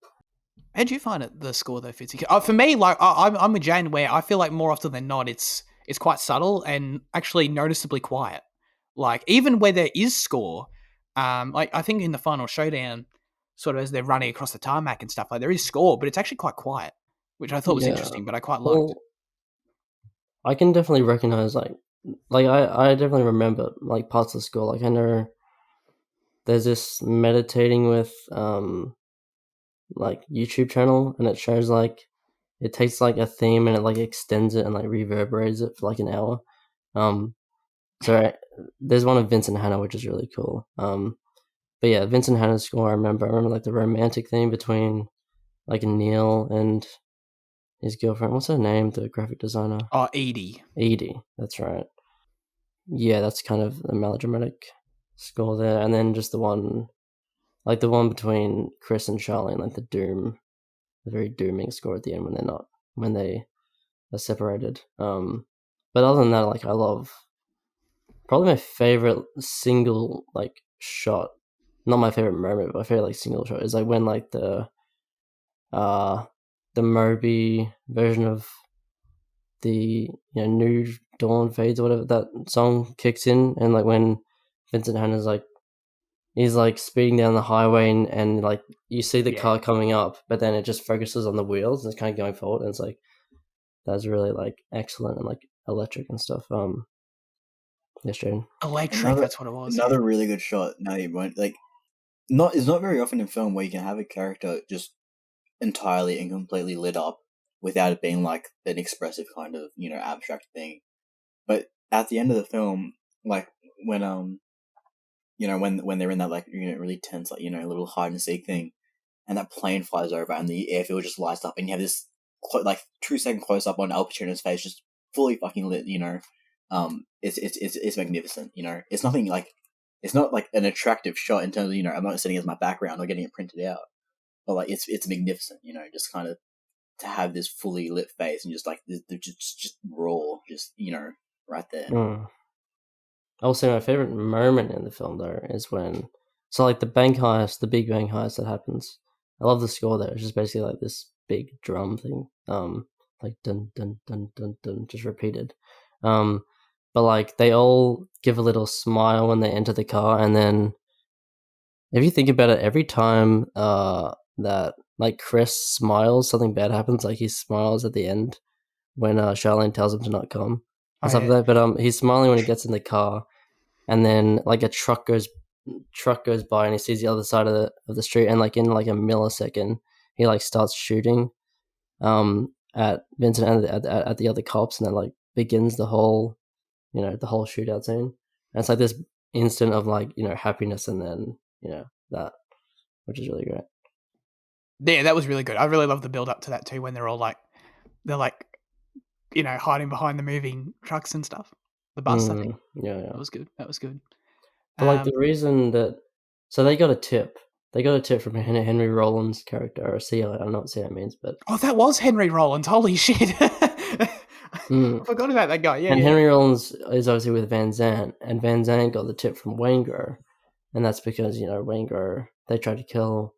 How'd you find it, the score though, Fitzy? For me, like I'm with Jane, where I feel like more often than not it's quite subtle and actually noticeably quiet. Like even where there is score, like I think in the final showdown, sort of as they're running across the tarmac and stuff, like there is score, but it's actually quite quiet, which I thought was interesting, but I quite liked. I can definitely recognize I definitely remember like parts of the score. Like I know there's this meditating with like YouTube channel, and it shows like it takes like a theme and it like extends it and like reverberates it for like an hour. So there's one of Vincent Hanna, which is really cool. But yeah, Vincent Hanna's score, I remember like the romantic theme between like Neil and his girlfriend. What's her name? The graphic designer. Oh, Edie. Edie, that's right. Yeah, that's kind of the melodramatic score there, and then just the one between Chris and Charlie, like the very dooming score at the end when they are separated. But other than that, I love, probably my favorite single shot not my favorite moment, but my favorite like single shot is like when like the Moby version of the New Dawn fades or whatever, that song kicks in, and like when Vincent Hanna's like he's like speeding down the highway and like you see the car coming up, but then it just focuses on the wheels and it's kind of going forward, and it's like that's really like excellent and like electric and stuff. Yes, Jaden. Electric, that's what it was. Another really good shot. Now you won't like. It's not very often in film where you can have a character just entirely and completely lit up without it being like an expressive kind of abstract thing. But at the end of the film, like when when they're in that like really tense like little hide and seek thing, and that plane flies over and the airfield just lights up, and you have this like 2 second close up on Al Pacino's face, just fully fucking lit. It's magnificent. It's nothing like. It's not like an attractive shot in terms of I'm not sitting as my background or getting it printed out, but like it's magnificent. Just kind of to have this fully lit face and just like just raw, just right there. I will say my favorite moment in the film though is when like the bank heist, the big bank heist that happens. I love the score there. It's just basically like this big drum thing, like dun dun dun dun dun, just repeated. But like they all give a little smile when they enter the car, and then if you think about it, every time that like Chris smiles, something bad happens. Like he smiles at the end when Charlene tells him to not come and stuff like that. But he's smiling when he gets in the car, and then like a truck goes by and he sees the other side of the street, and like in like a millisecond he like starts shooting at Vincent and at the other cops, and then like begins the whole the whole shootout scene. And it's like this instant of like happiness, and then that, which is really great. Yeah, that was really good. I really love the build up to that too, when they're hiding behind the moving trucks and stuff. The bus, I think. Yeah. That was good. But like the reason that they got a tip. They got a tip from Henry Rollins' character, or CI. I don't know what CI means, but that was Henry Rollins. Holy shit! I forgot about that guy. Yeah, and Henry Rollins is obviously with Van Zandt, and Van Zandt got the tip from Wanger, and that's because Wanger they tried to kill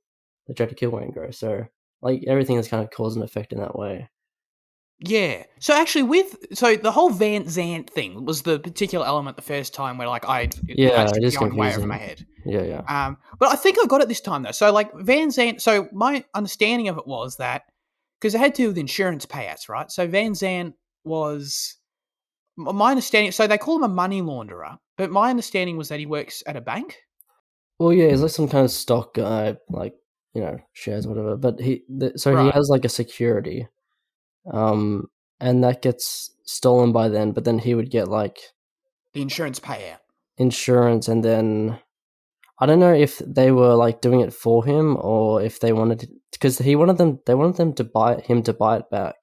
Wanger. So like everything is kind of cause and effect in that way. Yeah. So actually, the whole Van Zandt thing was the particular element the first time where like it is going way over my head. Yeah. But I think I got it this time though. So like Van Zandt. So my understanding of it was that because it had to do with insurance payouts, right? So Van Zandt was my understanding. So they call him a money launderer, but my understanding was that he works at a bank. Well, yeah, he's like some kind of stock guy, like shares, whatever. But he has like a security. And that gets stolen by then, but then he would get like the insurance payout. Insurance, and then I don't know if they were like doing it for him or if they wanted to, because they wanted them to buy it back.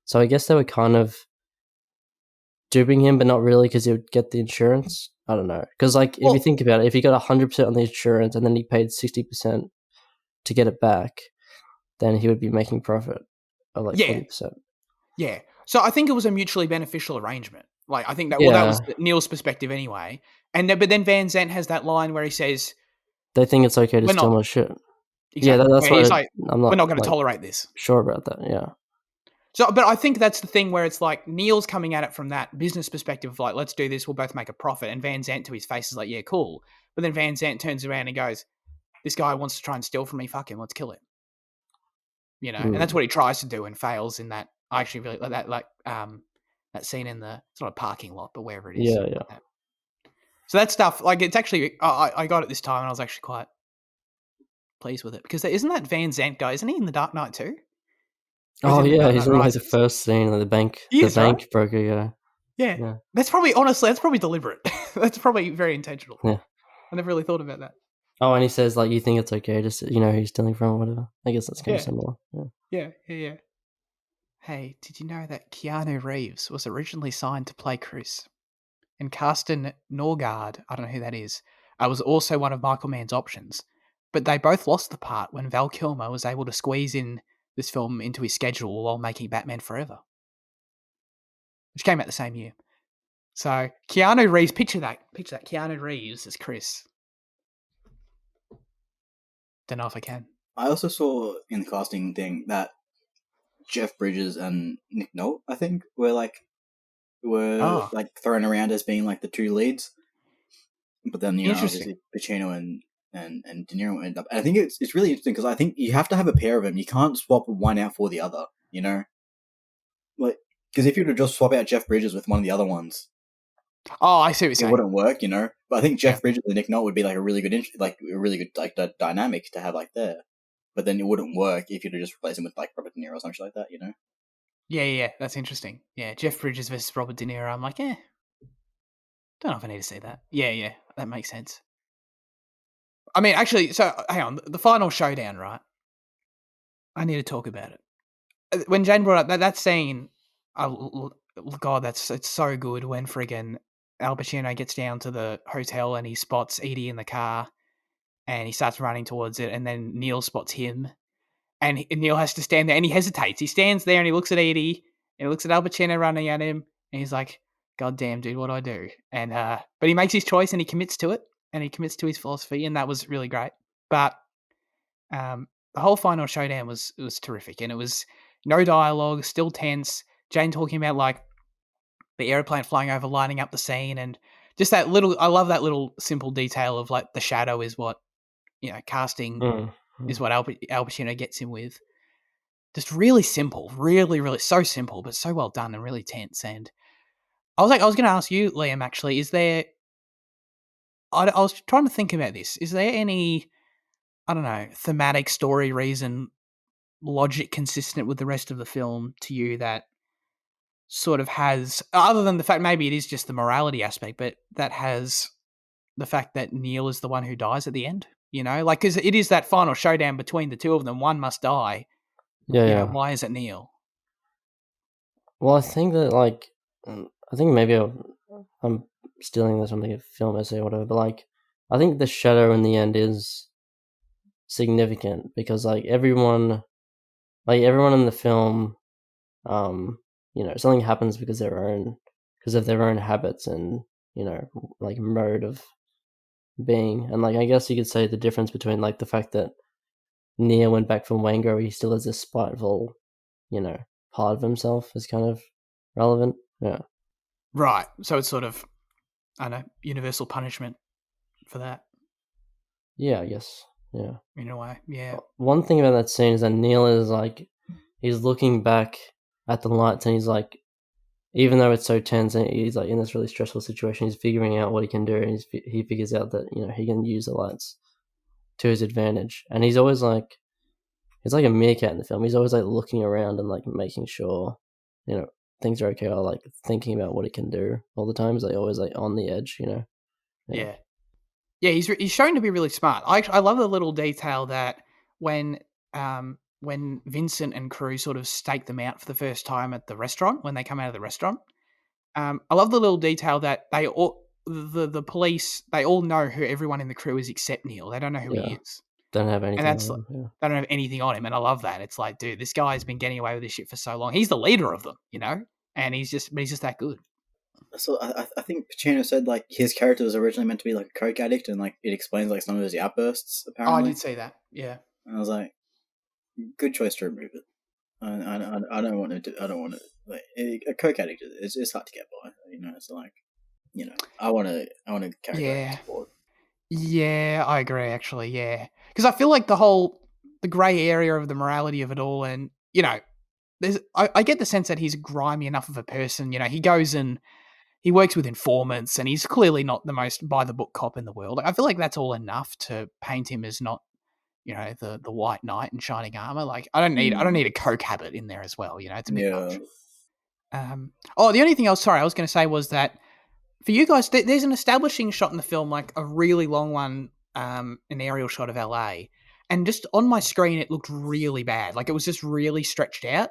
So I guess they were kind of duping him, but not really, because he would get the insurance. I don't know, because like if you think about it, if he got 100% on the insurance and then he paid 60% to get it back, then he would be making profit of like 40%. Yeah. So I think it was a mutually beneficial arrangement. Like I think that that was Neil's perspective anyway. But then Van Zandt has that line where he says, "They think it's okay to steal my shit." Exactly. Yeah, that's why he's like, we're not going to tolerate this. Sure about that. Yeah. So, but I think that's the thing where it's like Neil's coming at it from that business perspective of like, let's do this, we'll both make a profit. And Van Zandt to his face is like, yeah, cool. But then Van Zandt turns around and goes, this guy wants to try and steal from me. Fuck him. Let's kill him. And that's what he tries to do and fails in that. I actually really like that scene in the sort of parking lot, but wherever it is. Yeah. Like so that stuff, like it's actually, I got it this time and I was actually quite pleased with it because isn't that Van Zandt guy? Isn't he in The Dark Knight too? Oh yeah, he's in like the first scene of the bank, bank broker. Yeah. That's probably deliberate. That's probably very intentional. Yeah, I never really thought about that. Oh, and he says like, you think it's okay to who he's stealing from or whatever. I guess that's kind of similar. Yeah. Hey, did you know that Keanu Reeves was originally signed to play Chris? And Karsten Norgard, I don't know who that is, was also one of Michael Mann's options. But they both lost the part when Val Kilmer was able to squeeze in this film into his schedule while making Batman Forever, which came out the same year. So Keanu Reeves, picture that Keanu Reeves as Chris. Don't know if I can. I also saw in the casting thing that Jeff Bridges and Nick Nolte, I think, were Oh, thrown around as being like the two leads. But then interesting. obviously Pacino and De Niro end up. And I think it's really interesting because I think you have to have a pair of them. You can't swap one out for the other. You know, like because if you were to just swap out Jeff Bridges with one of the other ones, Oh, I see what you're it saying. wouldn't work. You know, but I think Yeah. Jeff Bridges and Nick Nolte would be like a really good dynamic to have like there. But then it wouldn't work if you were to just replace him with like Robert De Niro or something like that. You know. Yeah. That's interesting. Yeah, Jeff Bridges versus Robert De Niro. I'm like, don't know if I need to see that. Yeah, that makes sense. I mean, actually, so hang on. The final showdown, right? I need to talk about it. When Jane brought up that scene, God, it's so good when friggin' Al Pacino gets down to the hotel and he spots Edie in the car and he starts running towards it, and then Neil spots him, and Neil has to stand there and he hesitates. He stands there and he looks at Edie and he looks at Al Pacino running at him, and he's like, "God damn, dude, what do I do?" And but he makes his choice and he commits to it, and he commits to his philosophy, and that was really great. But the whole final showdown was terrific, and it was no dialogue, still tense. Jane talking about like the airplane flying over, lining up the scene, and just that little. I love that little simple detail of like the shadow is what casting is what Al Pacino gets him with. Just really simple, really so simple, but so well done and really tense. And I was going to ask you, Liam. Actually, is there? I was trying to think about this. Is there any, I don't know, thematic story reason, logic consistent with the rest of the film to you that sort of has, other than the fact maybe it is just the morality aspect, but that has the fact that Neil is the one who dies at the end? Like, because it is that final showdown between the two of them. One must die. Yeah. Why is it Neil? Well, I think that I think maybe I'm stealing this from like a film essay or whatever, but like I think the shadow in the end is significant because everyone in the film, something happens because of their own habits and mode of being, and I guess you could say the difference between the fact that Neo went back from Wango, he still has this spiteful, part of himself is kind of relevant. Yeah. Right. So it's sort of, I don't know, universal punishment for that. Yeah, I guess. Yeah. In a way. Yeah. One thing about that scene is that Neil is he's looking back at the lights and he's even though it's so tense and he's in this really stressful situation, he's figuring out what he can do, and he figures out that he can use the lights to his advantage. And he's always he's like a meerkat in the film. He's always looking around and making sure things are okay, or thinking about what he can do all the time. He's always on the edge. Yeah. He's shown to be really smart. I love the little detail that when Vincent and crew sort of stake them out for the first time at the restaurant, when they come out of the restaurant, I love the little detail that they all the police, they all know who everyone in the crew is except Neil. They don't know who he is. Don't have anything and that's on him. Yeah. They don't have anything on him, and I love that. It's like, dude, this guy's been getting away with this shit for so long. He's the leader of them, and he's just that good. So I think Pacino said his character was originally meant to be a coke addict, and it explains some of his outbursts. Apparently, I did see that. Yeah, and I was like, good choice to remove it. I don't want to. I don't want to. A coke addict is hard to get by. It's I want to carry that forward. Yeah, I agree. Actually, yeah, because I feel like the grey area of the morality of it all, and I get the sense that he's grimy enough of a person. He goes and he works with informants, and he's clearly not the most by the book cop in the world. I feel like that's all enough to paint him as not, the white knight in shining armor. I don't need a coke habit in there as well. It's a bit much. The only thing I was going to say was that for you guys, there's an establishing shot in the film, a really long one, an aerial shot of LA, and just on my screen it looked really bad. It was just really stretched out.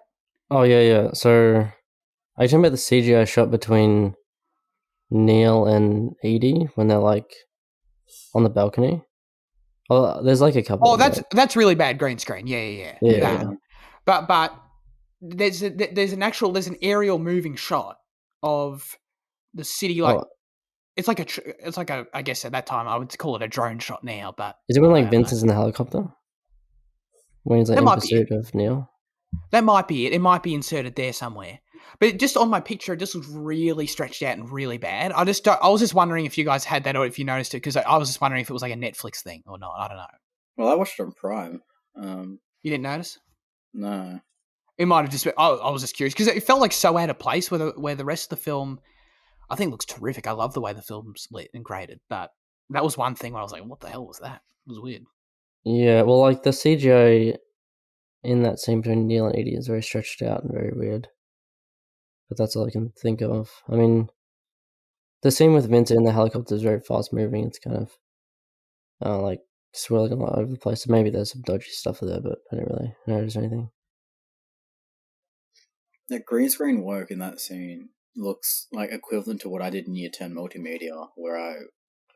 Oh yeah. So are you talking about the CGI shot between Neil and Edie when they're on the balcony? Oh, there's a couple. Oh, that's really bad green screen. Yeah. But there's an aerial moving shot of the city. It's like a I guess at that time I would call it a drone shot now. But is it when Vince is in the helicopter? when he's like That in might be it. pursuit of Neil. That might be it. It might be inserted there somewhere. But just on my picture, it just looks really stretched out and really bad. I was just wondering if you guys had that or if you noticed it, because I was just wondering if it was like a Netflix thing or not. I don't know. Well, I watched it on Prime. You didn't notice? No. It might have just been, I was just curious because it felt like so out of place where the rest of the film, I think, looks terrific. I love the way the film's lit and graded, but that was one thing where I was like, what the hell was that? It was weird. Yeah, well, like the CGI in that scene between Neil and Edie is very stretched out and very weird. But that's all I can think of. I mean, the scene with Vince in the helicopter is very fast moving. It's kind of like swirling a lot over the place. So maybe there's some dodgy stuff there, but I didn't really notice anything. The green screen work in that scene looks like equivalent to what I did in Year 10 multimedia, where I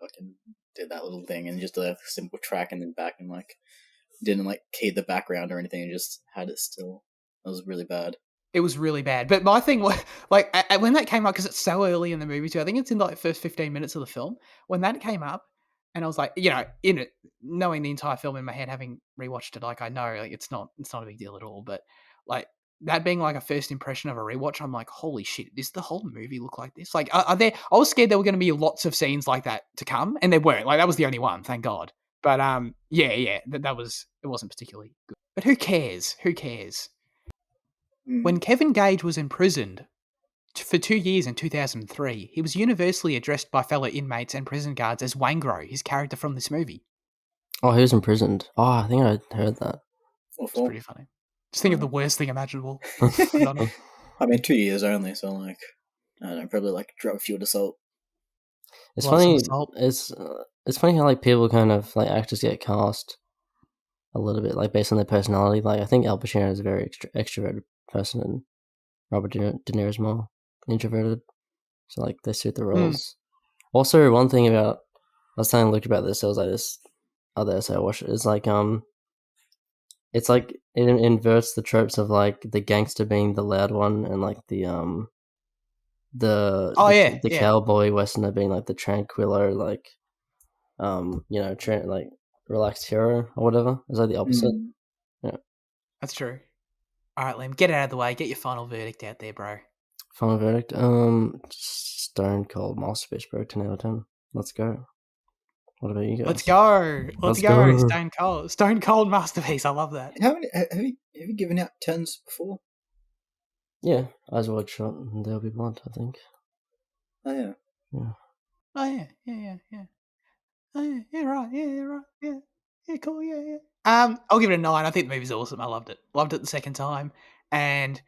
fucking did that little thing and just did a simple track and then back and like didn't like key the background or anything and just had it still. That was really bad. It was really bad. But my thing was, like, when that came up, because it's so early in the movie too, I think it's in like the first 15 minutes of the film, when that came up, and I was like, you know, in it, knowing the entire film in my head, having rewatched it, like, I know, like, it's not a big deal at all, but, like, that being, like, a first impression of a rewatch, I'm like, holy shit, does the whole movie look like this? Like, I was scared there were going to be lots of scenes like that to come, and there weren't. Like, that was the only one, thank God. But, yeah, it wasn't particularly good. But who cares? Who cares? When Kevin Gage was imprisoned for 2 years in 2003, he was universally addressed by fellow inmates and prison guards as Wangro, his character from this movie. Oh, he was imprisoned. Oh, I think I heard that. It's pretty funny. Just think of the worst thing imaginable. I mean, 2 years only, so like, I don't know, probably like drug-fueled assault. It's funny. It's funny how like people kind of like actors get cast a little bit like based on their personality. Like I think Al Pacino is a very extroverted person, and Robert De Niro is more introverted. So like they suit the roles. Also, one thing about I was telling Luke about this. I was like this other essay I watched. It's like it's like it inverts the tropes of like the gangster being the loud one and like the cowboy westerner being like the tranquilo, like like relaxed hero or whatever. It's like the opposite. Yeah, that's true. All right, Liam, get it out of the way. Get your final verdict out there, bro. Final verdict. Stone cold masterpiece, bro. 10 out of 10. Let's go. What about you guys? Let's go. Let's go. Stone cold masterpiece. I love that. How many have you given out 10s before? Yeah, Eyes Wide Shut and There'll Be Blood, I think. Oh yeah. Yeah. Oh yeah. Oh yeah. Yeah. Right. Yeah. Right. Yeah. Yeah. Cool. Yeah. I'll give it a 9. I think the movie's awesome. I loved it. Loved it the second time, and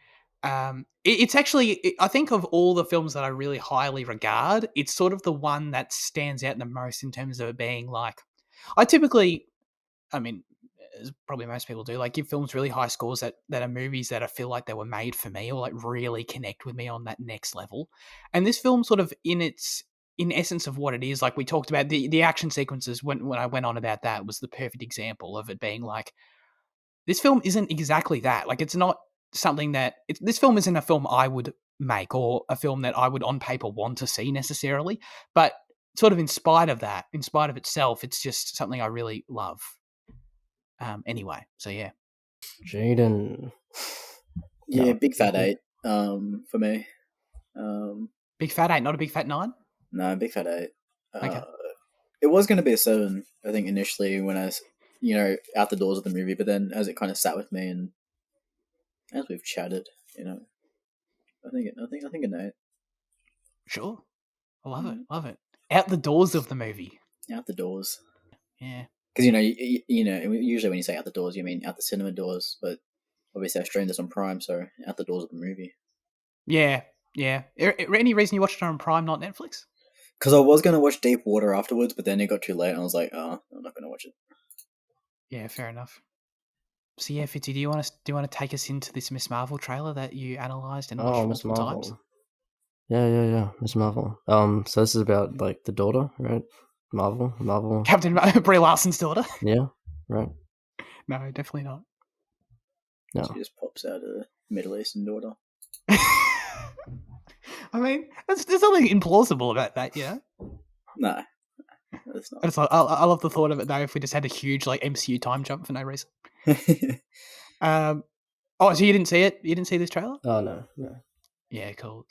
it's actually, I think of all the films that I really highly regard, it's sort of the one that stands out the most in terms of it being like, I mean, as probably most people do, like give films really high scores that are movies that I feel like they were made for me or like really connect with me on that next level. And this film sort of in essence of what it is, like we talked about the action sequences when I went on about that was the perfect example of it being like, this film isn't exactly that. Like it's not something that this film isn't a film I would make or a film that I would on paper want to see necessarily, but sort of in spite of that, in spite of itself, it's just something I really love. Anyway, so yeah. Jaden. Yeah, big fat 8 for me. Big fat 8, not a big fat 9? No, big fat 8. Okay. It was going to be a 7, I think, initially when I was, out the doors of the movie, but then as it kind of sat with me and as we've chatted, I think an 8. Sure. I love it. Love it. Out the doors of the movie. Out the doors. Yeah. Because, usually when you say out the doors, you mean out the cinema doors, but obviously I streamed this on Prime, so out the doors of the movie. Yeah. Any reason you watched it on Prime, not Netflix? Because I was going to watch Deep Water afterwards, but then it got too late, and I was like, I'm not going to watch it. Yeah, fair enough. So yeah, Fitzy, do you want to take us into this Miss Marvel trailer that you analysed and watched multiple times? Yeah, Miss Marvel. So this is about like the daughter, right? Marvel. Captain Brie Larson's daughter. Yeah, right. No, definitely not. No. She just pops out a Middle Eastern daughter. I mean, there's something implausible about that, yeah. No, that's not. I love the thought of it though. If we just had a huge like MCU time jump for no reason. So you didn't see it? You didn't see this trailer? Oh no. Yeah, cool.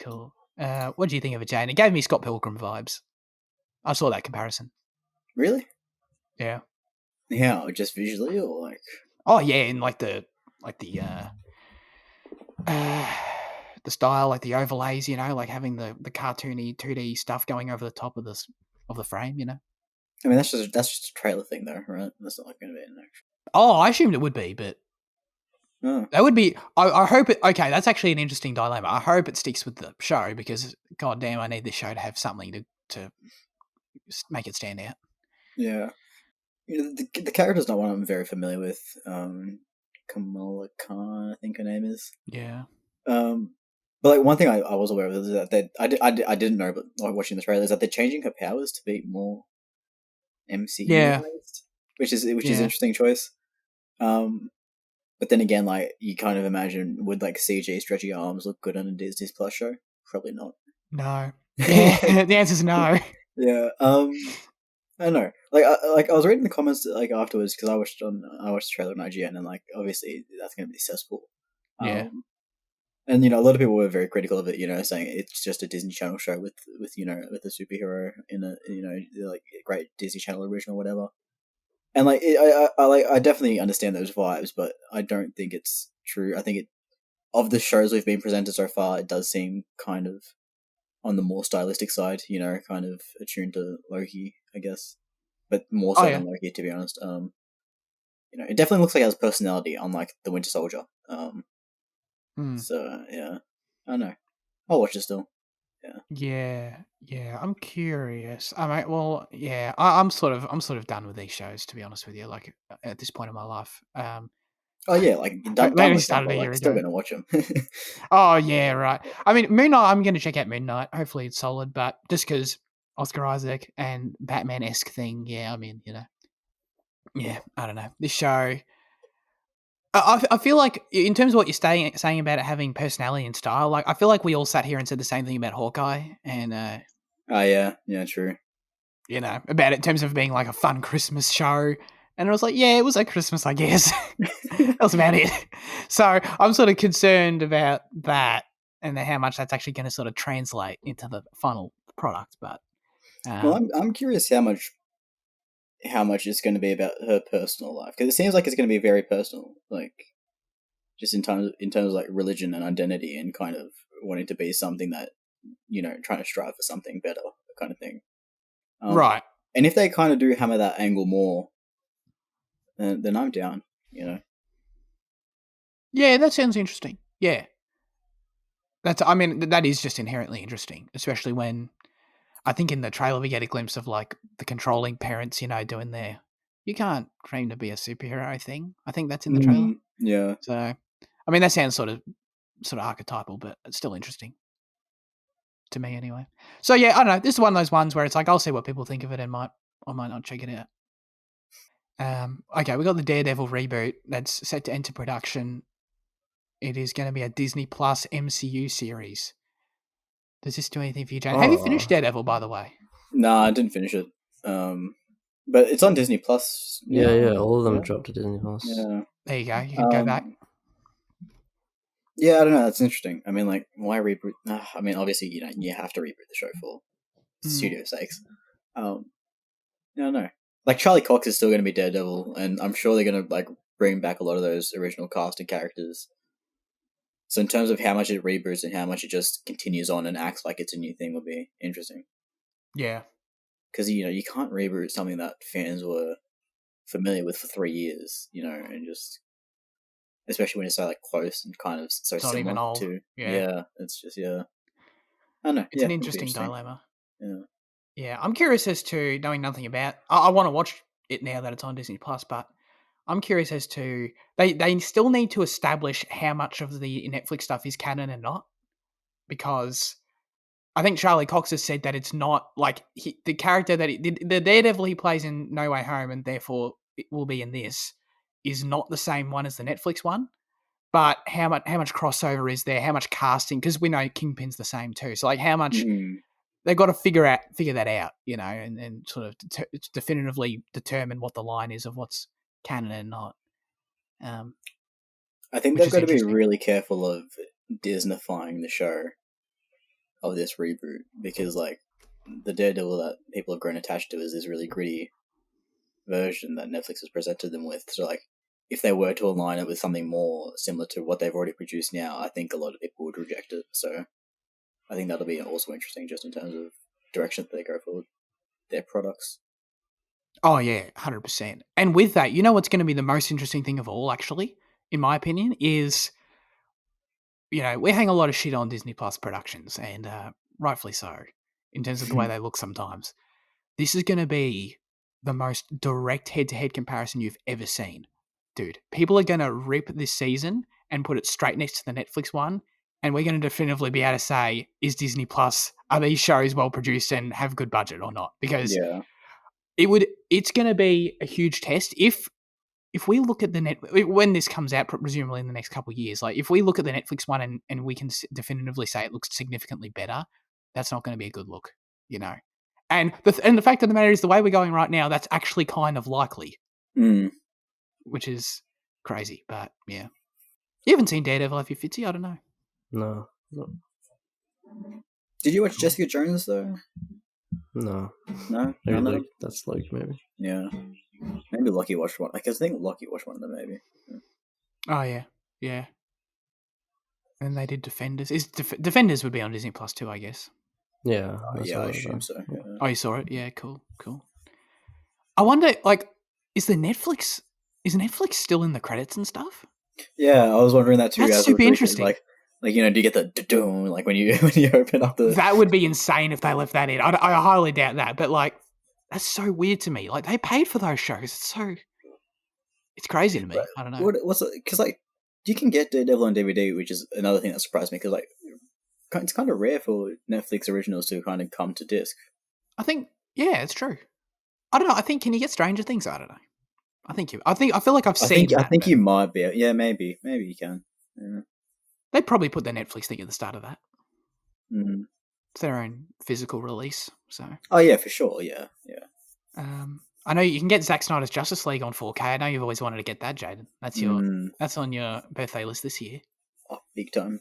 What do you think of it, Jane? It gave me Scott Pilgrim vibes. I saw that comparison. Really? Yeah. Yeah, just visually or like? Oh yeah, and the style, like the overlays, like having the cartoony 2D stuff going over the top of the frame, I mean, that's just a trailer thing, though, right? That's not like going to be an actual. Oh, I assumed it would be, but Oh. that would be. I hope it. Okay, that's actually an interesting dilemma. I hope it sticks with the show because, goddamn, I need this show to have something to make it stand out. Yeah, the character's not one I'm very familiar with. Kamala Khan, I think her name is. Yeah. But like one thing I was aware of is that I didn't know, but like watching the trailer is that they're changing her powers to be more MCU based, which is an interesting choice. But then again, like you kind of imagine would like CG stretchy arms look good on a Disney Plus show? Probably not. No. Yeah, the answer's no. Yeah. I don't know. Like I was reading the comments like afterwards because I watched the trailer on IGN and like obviously that's going to be cesspool. Yeah. And a lot of people were very critical of it, saying it's just a Disney Channel show with a superhero in a like a great Disney Channel original or whatever. And like I definitely understand those vibes, but I don't think it's true. I think of the shows we've been presented so far, it does seem kind of on the more stylistic side, kind of attuned to Loki, I guess, but more so than Loki, to be honest. It definitely looks like it has personality, unlike the Winter Soldier. So yeah, I don't know. I'll watch it still. Yeah. I'm curious. I mean, well, yeah, I'm sort of done with these shows, to be honest with you. Like at this point in my life. Oh yeah, like done with them, but like still gonna watch them. Oh yeah, right. I mean, Moon Knight. I'm gonna check out Moon Knight. Hopefully, it's solid. But just because Oscar Isaac and Batman-esque thing, yeah. I mean, yeah. I don't know. This show. I feel like in terms of what you're saying about it having personality and style, like I feel like we all sat here and said the same thing about Hawkeye, and oh yeah, true. About it in terms of being like a fun Christmas show, and I was like, yeah, it was like Christmas, I guess. That was about it. So I'm sort of concerned about that and how much that's actually going to sort of translate into the final product. But well, I'm curious how much it's going to be about her personal life, because it seems like it's going to be very personal, like just in terms of like religion and identity and kind of wanting to be something that trying to strive for something better, kind of thing. Right. And if they kind of do hammer that angle more, then I'm down. Yeah, that sounds interesting. Yeah, that is just inherently interesting, especially when I think in the trailer we get a glimpse of like the controlling parents, doing their "you can't dream to be a superhero" thing. I think that's in the trailer. Yeah. So, I mean, that sounds sort of archetypal, but it's still interesting to me anyway. So yeah, I don't know. This is one of those ones where it's like I'll see what people think of it and I might not check it out. Okay, we got the Daredevil reboot that's set to enter production. It is going to be a Disney Plus MCU series. Does this do anything for you, Jane? Have you finished Daredevil, by the way? No, I didn't finish it. But it's on Disney Plus. Yeah. All of them dropped to Disney Plus. Yeah. There you go. You can go back. Yeah, I don't know. That's interesting. I mean, like, why reboot? I mean, obviously, you have to reboot the show for studio sakes. I don't know. Like, Charlie Cox is still going to be Daredevil, and I'm sure they're going to like bring back a lot of those original cast and characters. So in terms of how much it reboots and how much it just continues on and acts like it's a new thing would be interesting. Yeah. Because, you can't reboot something that fans were familiar with for 3 years, and just... Especially when it's so like close and kind of so not similar even old. to... Yeah. It's just, I don't know. It's an interesting dilemma. Yeah. Yeah, I'm curious as to, knowing nothing about... I want to watch it now that it's on Disney Plus, but I'm curious as to... They still need to establish how much of the Netflix stuff is canon and not. Because I think Charlie Cox has said that it's not... Like, the character that... the Daredevil he plays in No Way Home, and therefore it will be in this, is not the same one as the Netflix one. But how much crossover is there? How much casting? Because we know Kingpin's the same too. So like, how much... They've got to figure that out, and sort of definitively determine what the line is of what's canon and not. I think which they've is got to be interesting. really careful of Disneyfying the show of this reboot, because like the Daredevil that people have grown attached to is this really gritty version that Netflix has presented them with. So like, if they were to align it with something more similar to what they've already produced now, I think a lot of people would reject it. So I think that'll be also interesting, just in terms of direction that they go for their products. Oh yeah, 100%. And with that, you know what's going to be the most interesting thing of all, actually, in my opinion, is we hang a lot of shit on Disney Plus productions, and rightfully so, in terms of the way they look sometimes. This is going to be the most direct head-to-head comparison you've ever seen. Dude, people are going to rip this season and put it straight next to the Netflix one, and we're going to definitively be able to say, is Disney Plus, are these shows well produced and have good budget or not? Because Yeah. it's going to be a huge test. If we look at when this comes out, presumably in the next couple of years, like if we look at the Netflix one and we can definitively say it looks significantly better, that's not going to be a good look, And the fact of the matter is, the way we're going right now, that's actually kind of likely, which is crazy. But yeah, you haven't seen Daredevil, have you, Fitzy? I don't know. No. Did you watch Jessica Jones though? No. No, Maybe none of Luke. them? That's Luke, maybe. Yeah, maybe Lucky watched one. I think Lucky watched one of them, maybe. Oh yeah. And they did Defenders. Defenders would be on Disney Plus too, I guess. Yeah. Yeah, I assume so. Yeah. Oh, you saw it? Yeah, cool. I wonder, like, is Netflix still in the credits and stuff? Yeah, I was wondering that too. That's super interesting. Like, do you get the da-doom, like when you open up the... That would be insane if they left that in. I highly doubt that, but like, that's so weird to me. Like, they paid for those shows. It's crazy to me. I don't know. What's it? Because like, you can get Daredevil on DVD, which is another thing that surprised me. Because like, it's kind of rare for Netflix originals to kind of come to disc. I think, yeah, it's true. I don't know. I think, can you get Stranger Things? I don't know. I feel like I've seen that. I think you might be. Yeah, maybe you can. Yeah. They'd probably put their Netflix thing at the start of that. Mm. It's their own physical release. So. Oh yeah, for sure. Yeah. I know you can get Zack Snyder's Justice League on 4K. I know you've always wanted to get that, Jaden. That's on your birthday list this year. Oh, big time.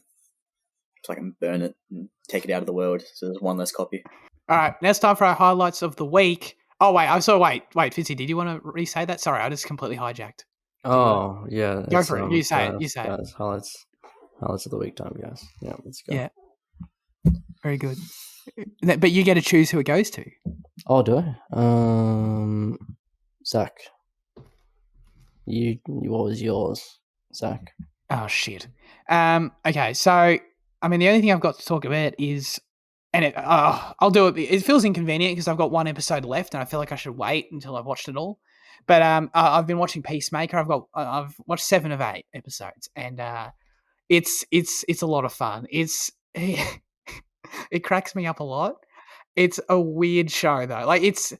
So I can burn it and take it out of the world. So there's one less copy. All right, now it's time for our highlights of the week. Oh wait, wait, Fitzy, did you want to re-say that? Sorry, I just completely hijacked. Oh yeah. Go for it. You say it. Guys, highlights of the week time, guys. Yeah, let's go. Yeah. Very good. But you get to choose who it goes to. Oh, do I? Zach. What was yours, Zach? Oh shit. Okay, so I mean, the only thing I've got to talk about is, and I'll do it. It feels inconvenient because I've got one episode left, and I feel like I should wait until I've watched it all. But I've been watching Peacemaker. I've watched 7 of 8 episodes, and it's a lot of fun. It cracks me up a lot. It's a weird show though. Like it's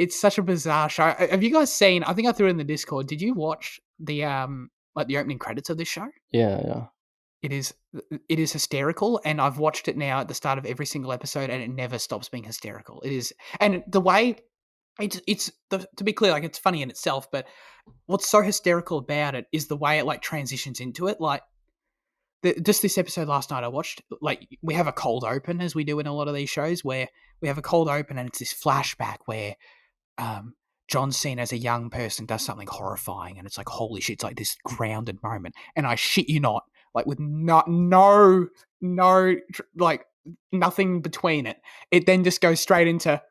such a bizarre show. Have you guys seen? I think I threw it in the Discord. Did you watch the the opening credits of this show? Yeah. It is hysterical, and I've watched it now at the start of every single episode, and it never stops being hysterical. It is, and the way to be clear, like it's funny in itself, but what's so hysterical about it is the way it like transitions into it. Like just this episode last night I watched, like we have a cold open as we do in a lot of these shows, where we have a cold open and it's this flashback where John Cena as a young person does something horrifying, and it's like, holy shit, it's like this grounded moment. And I shit you not, like with no like nothing between it. It then just goes straight into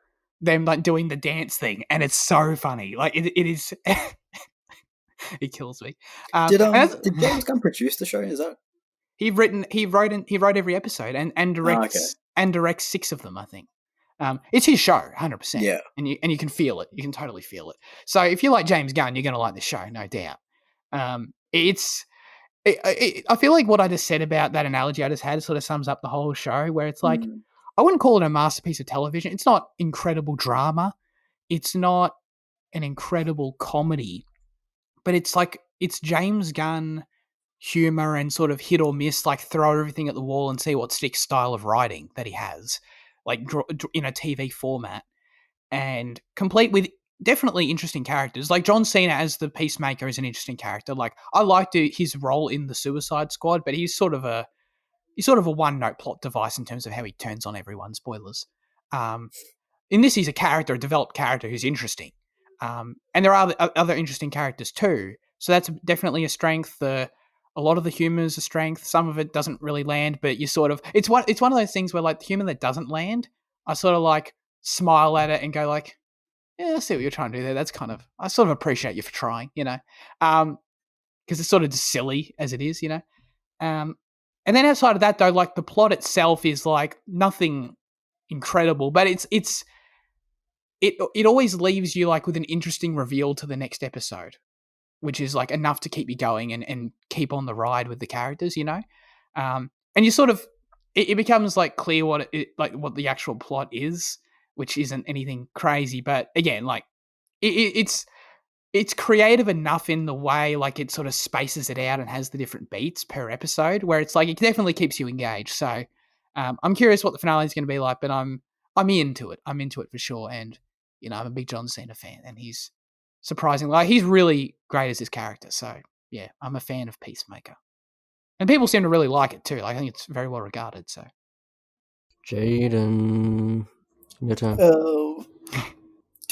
them like doing the dance thing, and it's so funny. Like it is, it kills me. Did James Gunn produce the show? Is that he wrote every episode and directs 6 of them, I think. It's his show, 100%. Yeah, and you can feel it. You can totally feel it. So if you like James Gunn, you're going to like this show, no doubt. I feel like what I just said about that analogy I just had sort of sums up the whole show, where it's like, I wouldn't call it a masterpiece of television. It's not incredible drama. It's not an incredible comedy, but it's like, it's James Gunn humor and sort of hit or miss, like throw everything at the wall and see what sticks style of writing that he has, like in a TV format, and complete with definitely interesting characters. Like John Cena as the Peacemaker is an interesting character. Like I liked his role in the Suicide Squad, but he's sort of a one note plot device in terms of how he turns on everyone. Spoilers. In this, he's a character, a developed character who's interesting, and there are other interesting characters too. So that's definitely a strength. A lot of the humor is a strength. Some of it doesn't really land, but you sort of it's one of those things where like the humor that doesn't land, I sort of like smile at it and go like, yeah, I see what you're trying to do there. That's kind of I sort of appreciate you for trying, because it's sort of just silly as it is, and then outside of that though, like the plot itself is like nothing incredible, but it always leaves you like with an interesting reveal to the next episode, which is like enough to keep you going and keep on the ride with the characters, and you sort of it becomes like clear what what the actual plot is, which isn't anything crazy, but again, like it's creative enough in the way like it sort of spaces it out and has the different beats per episode, where it's like it definitely keeps you engaged. So I'm curious what the finale is going to be like, but I'm into it. I'm into it for sure, and I'm a big John Cena fan, and he's surprisingly like he's really great as his character. So yeah, I'm a fan of Peacemaker, and people seem to really like it too. Like I think it's very well regarded. So Jaden, your turn. Do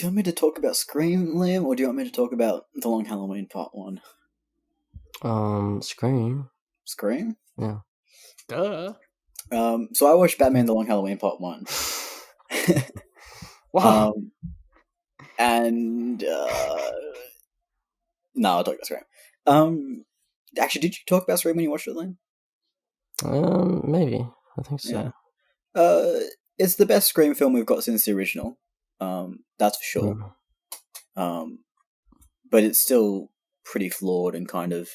you want me to talk about Scream, Liam, or do you want me to talk about The Long Halloween Part 1? Scream. Scream? Yeah. duh. So I watched Batman: The Long Halloween Part 1. Wow. And no, I'll talk about Scream. Actually, did you talk about Scream when you watched it, Liam? Maybe. I think so. Yeah. It's the best Scream film we've got since the original. That's for sure. But it's still pretty flawed and kind of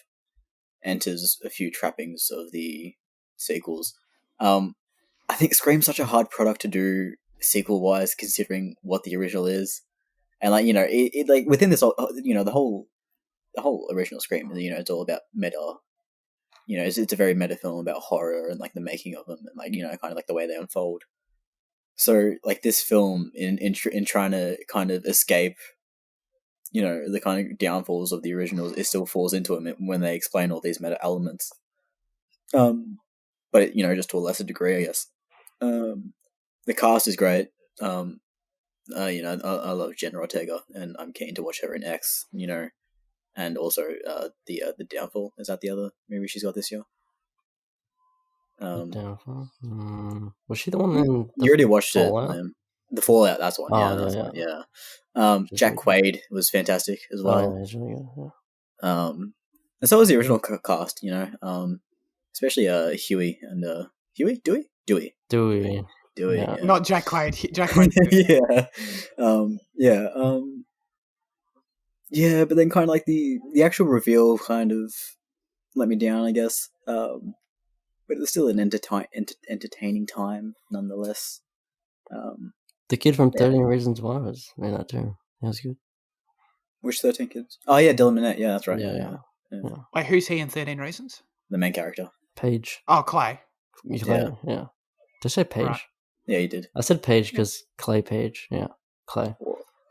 enters a few trappings of the sequels. I think Scream's such a hard product to do sequel-wise, considering what the original is, and like it like within this, the whole original Scream, it's all about meta. It's a very meta film about horror and like the making of them, and like kind of like the way they unfold. So like this film in trying to kind of escape, the kind of downfalls of the originals, it still falls into it when they explain all these meta elements. But just to a lesser degree, I guess. The cast is great. I love Jenna Ortega, and I'm keen to watch her in X. And also the Downfall. Is that the other movie she's got this year? Downfall. Was she the one in? You already watched Fallout? it. The Fallout. That's one. Oh, That's yeah. one. Yeah. Jack Quaid was fantastic as well. Oh, yeah, he's really good. Yeah. And so was the original cast. Especially Huey and Dewey. Dewey. Dewey. Yeah. Yeah. Not Jack Quaid. Jack Quaid. Yeah, but then kind of like the actual reveal kind of let me down, I guess. But it was still an entertaining time nonetheless. The kid from 13 Reasons Why was in that too. That was good. Which 13 kids? Oh yeah, Dylan Minnette. Yeah, that's right. Yeah. Wait, who's he in 13 Reasons? The main character. Paige. Oh, Clay. Clay, yeah. Did I say Paige? Right. Yeah, you did. I said Paige because Clay Page. Yeah, Clay.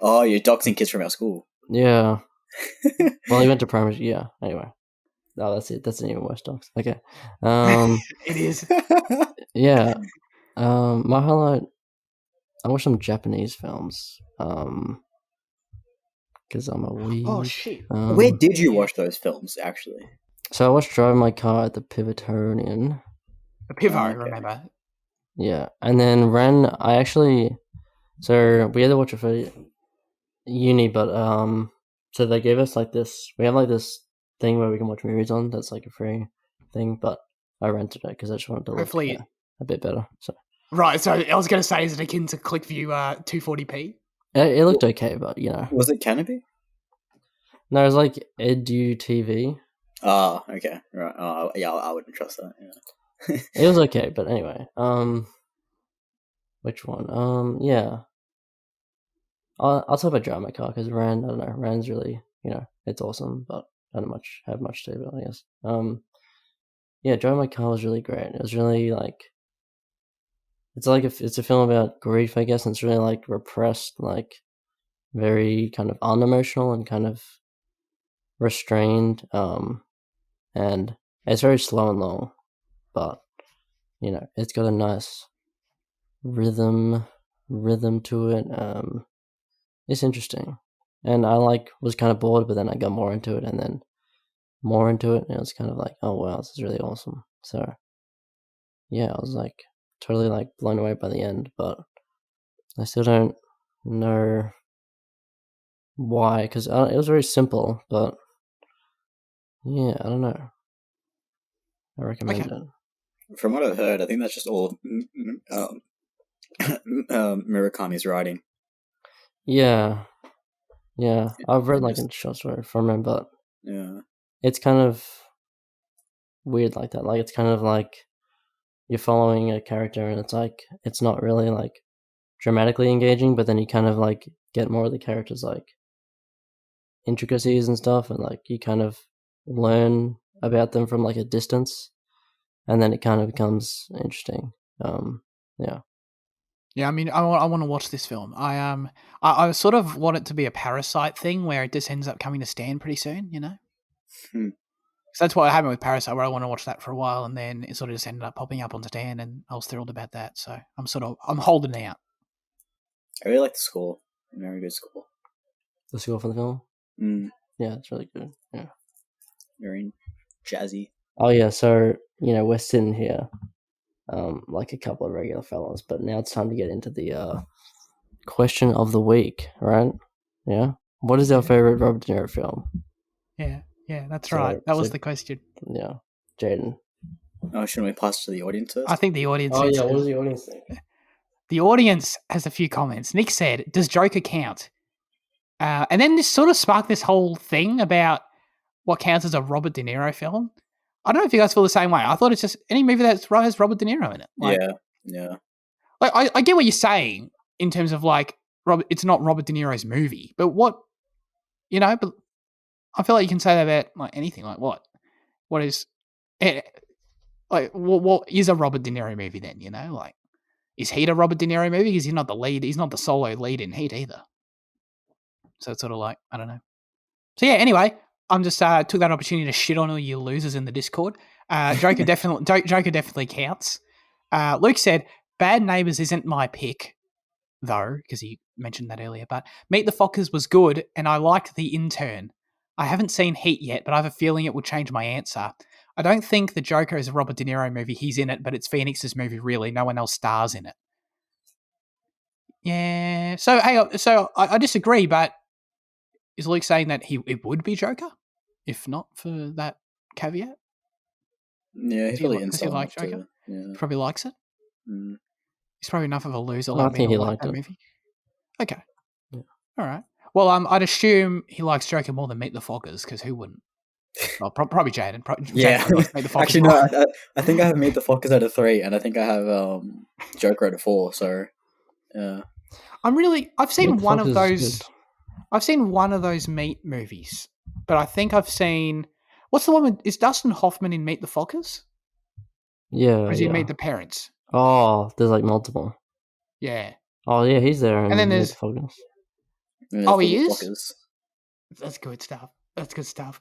Oh, you're doxing kids from our school. Yeah. Well, he went to primary. Yeah. Anyway. Oh, that's it. That's an even worse dox. Okay. It is. Yeah. My highlight. I watched some Japanese films. Because I'm a weeb. Oh shit. Where did you watch those films, actually? So I watched Driving My Car at the Pivotonian. The Pivo, Okay. remember? Yeah, and then Ren. So we had to watch it for uni, but so they gave us like this. We have like this thing where we can watch movies on. That's like a free thing, but I rented it because I just wanted to look Hopefully a bit better. So right. So I was going to say, is it akin to ClickView 240p? it looked okay, but Was it Canopy? no, it was like Edu TV. Ah, okay, right. Oh, yeah, I wouldn't trust that. Yeah. It was okay, but anyway. Which one? Yeah. I'll talk about Drive My Car because Ran. I don't know. Ran's really, it's awesome, but I don't have much to say about it, I guess. Yeah, Drive My Car was really great. It was really like, it's a film about grief, I guess. And it's really like repressed, like very kind of unemotional and kind of restrained, and it's very slow and long, but it's got a nice rhythm to it. It's interesting, and I was kind of bored, but then I got more into it, and then more into it, and it was kind of like, oh wow, this is really awesome. So yeah, I was like totally like blown away by the end, but I still don't know why, because it was very simple, but yeah, I don't know. I recommend Okay. it. From what I've heard, I think that's just all Murakami's writing. Yeah, I've read like a short story from him, but Yeah, it's kind of weird like that. Like it's kind of like you're following a character, and it's like it's not really like dramatically engaging, but then you kind of like get more of the character's like intricacies and stuff, and like you kind of learn about them from like a distance, and then it kind of becomes interesting. Yeah. Yeah, I mean, I want to watch this film. I sort of want it to be a Parasite thing where it just ends up coming to Stan pretty soon, Hmm. So that's what happened with Parasite, where I want to watch that for a while, and then it sort of just ended up popping up on Stan, and I was thrilled about that. So I'm holding out. I really like the score. Very good score. The score for the film? Mm, Yeah, it's really good. Yeah. very jazzy. Oh yeah, so we're sitting here, like a couple of regular fellas, but now it's time to get into the question of the week, right? Yeah. What is our favorite Robert De Niro film? Yeah, that's right. That was the question. Yeah, Jaden. Oh, shouldn't we pass to the audience first? I think the audience. Oh yeah, what does the audience think? The audience has a few comments. Nick said, "Does Joker count?" And then this sort of sparked this whole thing about what counts as a Robert De Niro film. I don't know if you guys feel the same way. I thought it's just any movie that has Robert De Niro in it. Yeah. Like I get what you're saying in terms of like it's not Robert De Niro's movie, but but I feel like you can say that about like anything. Like what is like what is a Robert De Niro movie then? Like is Heat a Robert De Niro movie? Because he's not the lead. He's not the solo lead in Heat either. So it's sort of like I don't know. So yeah. Anyway, I'm just took that opportunity to shit on all you losers in the Discord. Joker definitely counts. Luke said, "Bad Neighbors isn't my pick, though," because he mentioned that earlier. But Meet the Fockers was good, and I liked The Intern. I haven't seen Heat yet, but I have a feeling it will change my answer. I don't think the Joker is a Robert De Niro movie. He's in it, but it's Phoenix's movie, really. No one else stars in it. Yeah. So, hang on. So, I disagree, but is Luke saying that it would be Joker if not for that caveat? Yeah, he's probably Does he like Joker? Yeah. He probably likes it. Mm. He's probably enough of a loser I like me think to he like liked that it. movie. Okay. Yeah. All right. Well, I'd assume he likes Joker more than Meet the Fockers, because who wouldn't? Well, probably Jaden. Yeah. Jaden likes Meet the Fockers. Actually, no. I think I have Meet the Fockers out of 3, and I think I have Joker out of 4. So, yeah. I've seen Meet the one of Fockers is those. good. I've seen one of those Meet movies, but I think I've seen. What's the one with? Is Dustin Hoffman in Meet the Fockers? Yeah. Or is he Meet the Parents? Oh, there's like multiple. Yeah. Oh yeah, he's there. And then Meet there's. the Fockers. Oh, he is. Fockers. That's good stuff.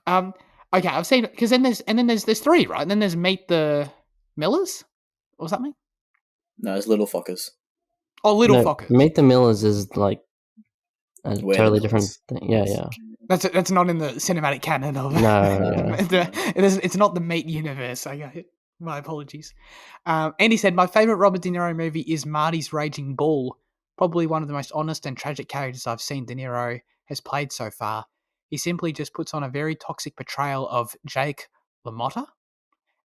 Okay, I've seen because then there's 3, right? And then there's Meet the Millers. What was that mean? No, it's Little Fockers. Oh, Little Fockers. Meet the Millers is like a Where totally the different thing. Yeah. That's not in the cinematic canon of. No. It's not the Meet universe. Okay, my apologies. Andy said my favorite Robert De Niro movie is Marty's Raging Bull. Probably one of the most honest and tragic characters I've seen De Niro has played so far. He simply just puts on a very toxic portrayal of Jake LaMotta,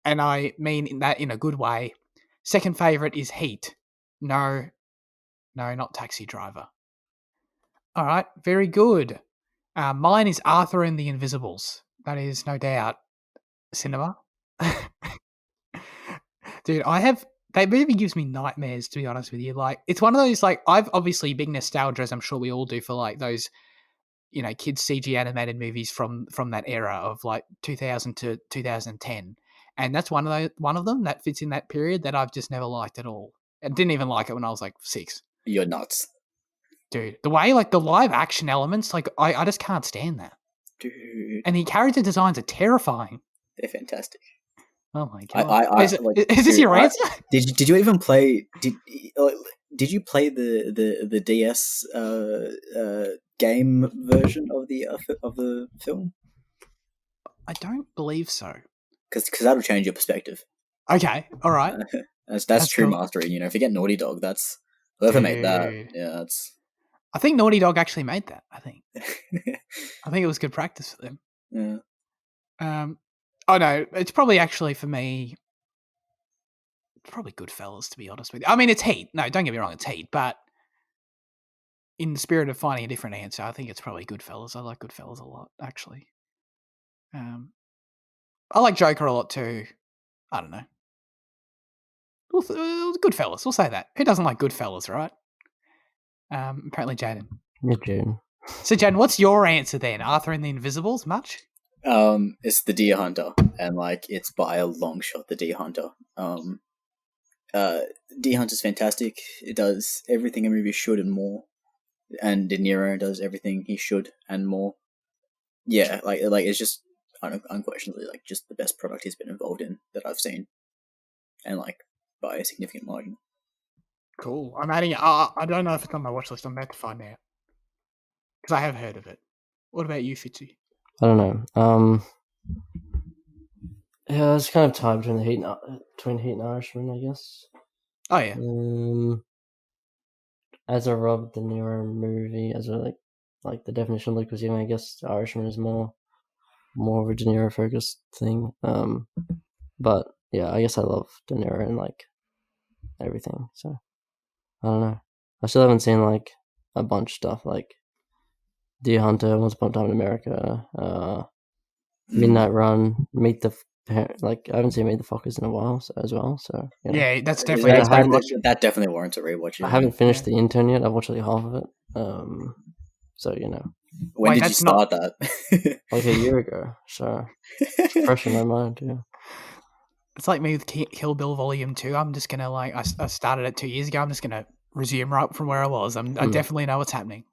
and I mean that in a good way. Second favorite is Heat. No, not Taxi Driver. All right, very good. Mine is Arthur and the Invisibles. That is no doubt cinema. Dude, that movie gives me nightmares, to be honest with you. Like, it's one of those, like, I've obviously big nostalgia, as I'm sure we all do, for like those, kids CG animated movies from that era of like 2000 to 2010. And that's one of them that fits in that period that I've just never liked at all. I didn't even like it when I was like 6. You're nuts. Dude, the way like the live action elements, like I just can't stand that. Dude, And the character designs are terrifying. they're fantastic. Oh my I god! Is this dude, your answer? Did you even play? Did you play the DS game version of the film? I don't believe so. Because that'll change your perspective. Okay, all right. That's true cool. mastery. You know, if you get Naughty Dog, that's whoever made that. Dude. Yeah, that's. I think Naughty Dog actually made that. I think it was good practice for them. Yeah. Oh no, it's probably actually for me. It's probably Goodfellas, to be honest with you. I mean, it's Heat. No, don't get me wrong, it's Heat. But in the spirit of finding a different answer, I think it's probably Goodfellas. I like Goodfellas a lot, actually. I like Joker a lot too. I don't know. Goodfellas, we'll say that. Who doesn't like Goodfellas, right? Apparently Jaden. Yeah, Jaden. So Jaden, what's your answer then? Arthur and the Invisibles, much? It's the Deer Hunter, and like it's by a long shot the Deer Hunter. Deer Hunter's fantastic. It does everything a movie should and more, and De Niro does everything he should and more. Yeah, like it's just unquestionably like just the best product he's been involved in that I've seen, and like by a significant margin. Cool. I'm adding it. I don't know if it's on my watch list. I'm about to find out because I have heard of it. What about you, Fitzy? I don't know. Yeah, it's kind of tied between Heat and Irishman, I guess. Oh yeah. As a Robert De Niro movie, as a like the definition Luke was giving, I guess the Irishman is more of a De Niro focused thing. But yeah, I guess I love De Niro and like everything. So I don't know. I still haven't seen like a bunch of stuff like Deer Hunter, Once Upon a Time in America, Midnight Run, Meet the like I haven't seen Meet the Fockers in a while as well. So you know. Yeah, that's definitely that definitely warrants a rewatch. I haven't finished The Intern yet. I've watched like half of it. So you know. When did you start that? Like a year ago. So it's fresh in my mind. Yeah. It's like me with Kill Bill Volume 2. I'm just gonna like I started it 2 years ago. I'm just gonna resume right from where I was. I definitely know what's happening.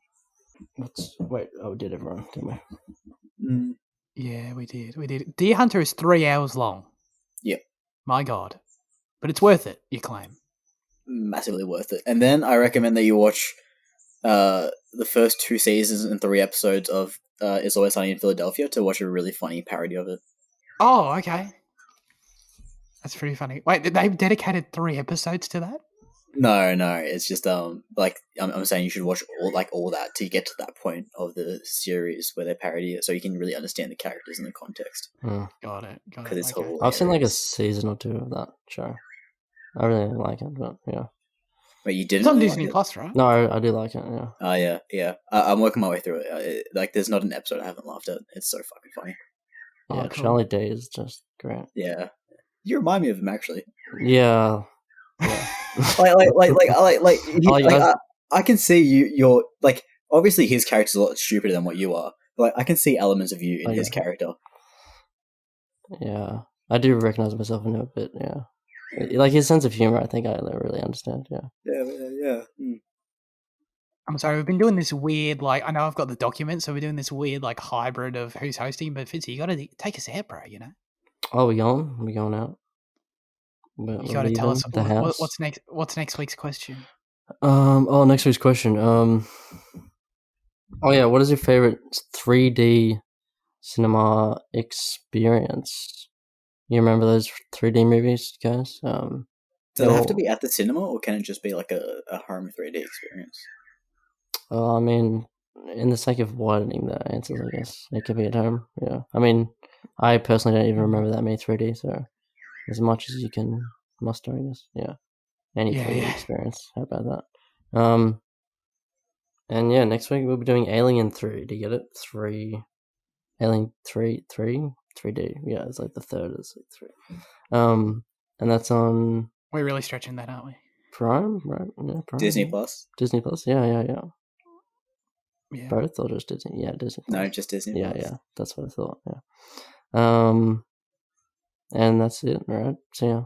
We did everyone, didn't we? Yeah, we did. Deer Hunter is 3 hours long. Yep. My God. But it's worth it, you claim. Massively worth it. And then I recommend that you watch the first 2 seasons and 3 episodes of It's Always Sunny in Philadelphia to watch a really funny parody of it. Oh, okay. That's pretty funny. Wait, they've dedicated 3 episodes to that? No, it's just like I'm saying you should watch all that to get to that point of the series where they parody it, so you can really understand the characters and the context. Got it. Because it's hilarious. I've seen like a season or 2 of that show. I really like it, but yeah. Wait, you didn't? It's on Disney Plus, right? No, I do like it. Yeah. Oh yeah. I'm working my way through it. Like, there's not an episode I haven't laughed at. It's so fucking funny. Yeah, cool. Charlie Day is just great. Yeah, you remind me of him actually. Yeah. I can see you're like, obviously his character's a lot stupider than what you are, but like, I can see elements of you in his character. Yeah, I do recognize myself in it a bit. Yeah, like his sense of humor, I think I really understand. Yeah. I'm sorry, we've been doing this weird, like, I know I've got the document, so we're doing this weird, like, hybrid of who's hosting, but Fitzy, you gotta take us out, bro, you know? Oh, we going out? You gotta tell us what's next week's question. Next week's question. What is your favorite 3D cinema experience? You remember those 3D movies, guys? Do they have to be at the cinema, or can it just be like a home 3D experience? I mean, in the sake of widening the answers, I guess it could be at home. Yeah, I mean, I personally don't even remember that many 3D, so as much as you can muster, I guess. Yeah, any 3D experience. How about that? And yeah, next week we'll be doing Alien 3. Do you get it? 3. Alien 3D. Yeah, it's like the third is like 3. And that's on. We're really stretching that, aren't we? Prime, right? Yeah, Prime. Disney Plus. Disney Plus. Yeah. Yeah. Both or just Disney? Yeah, Disney Plus. No, just Disney Plus. Yeah. That's what I thought. Yeah. And that's it, right? So yeah,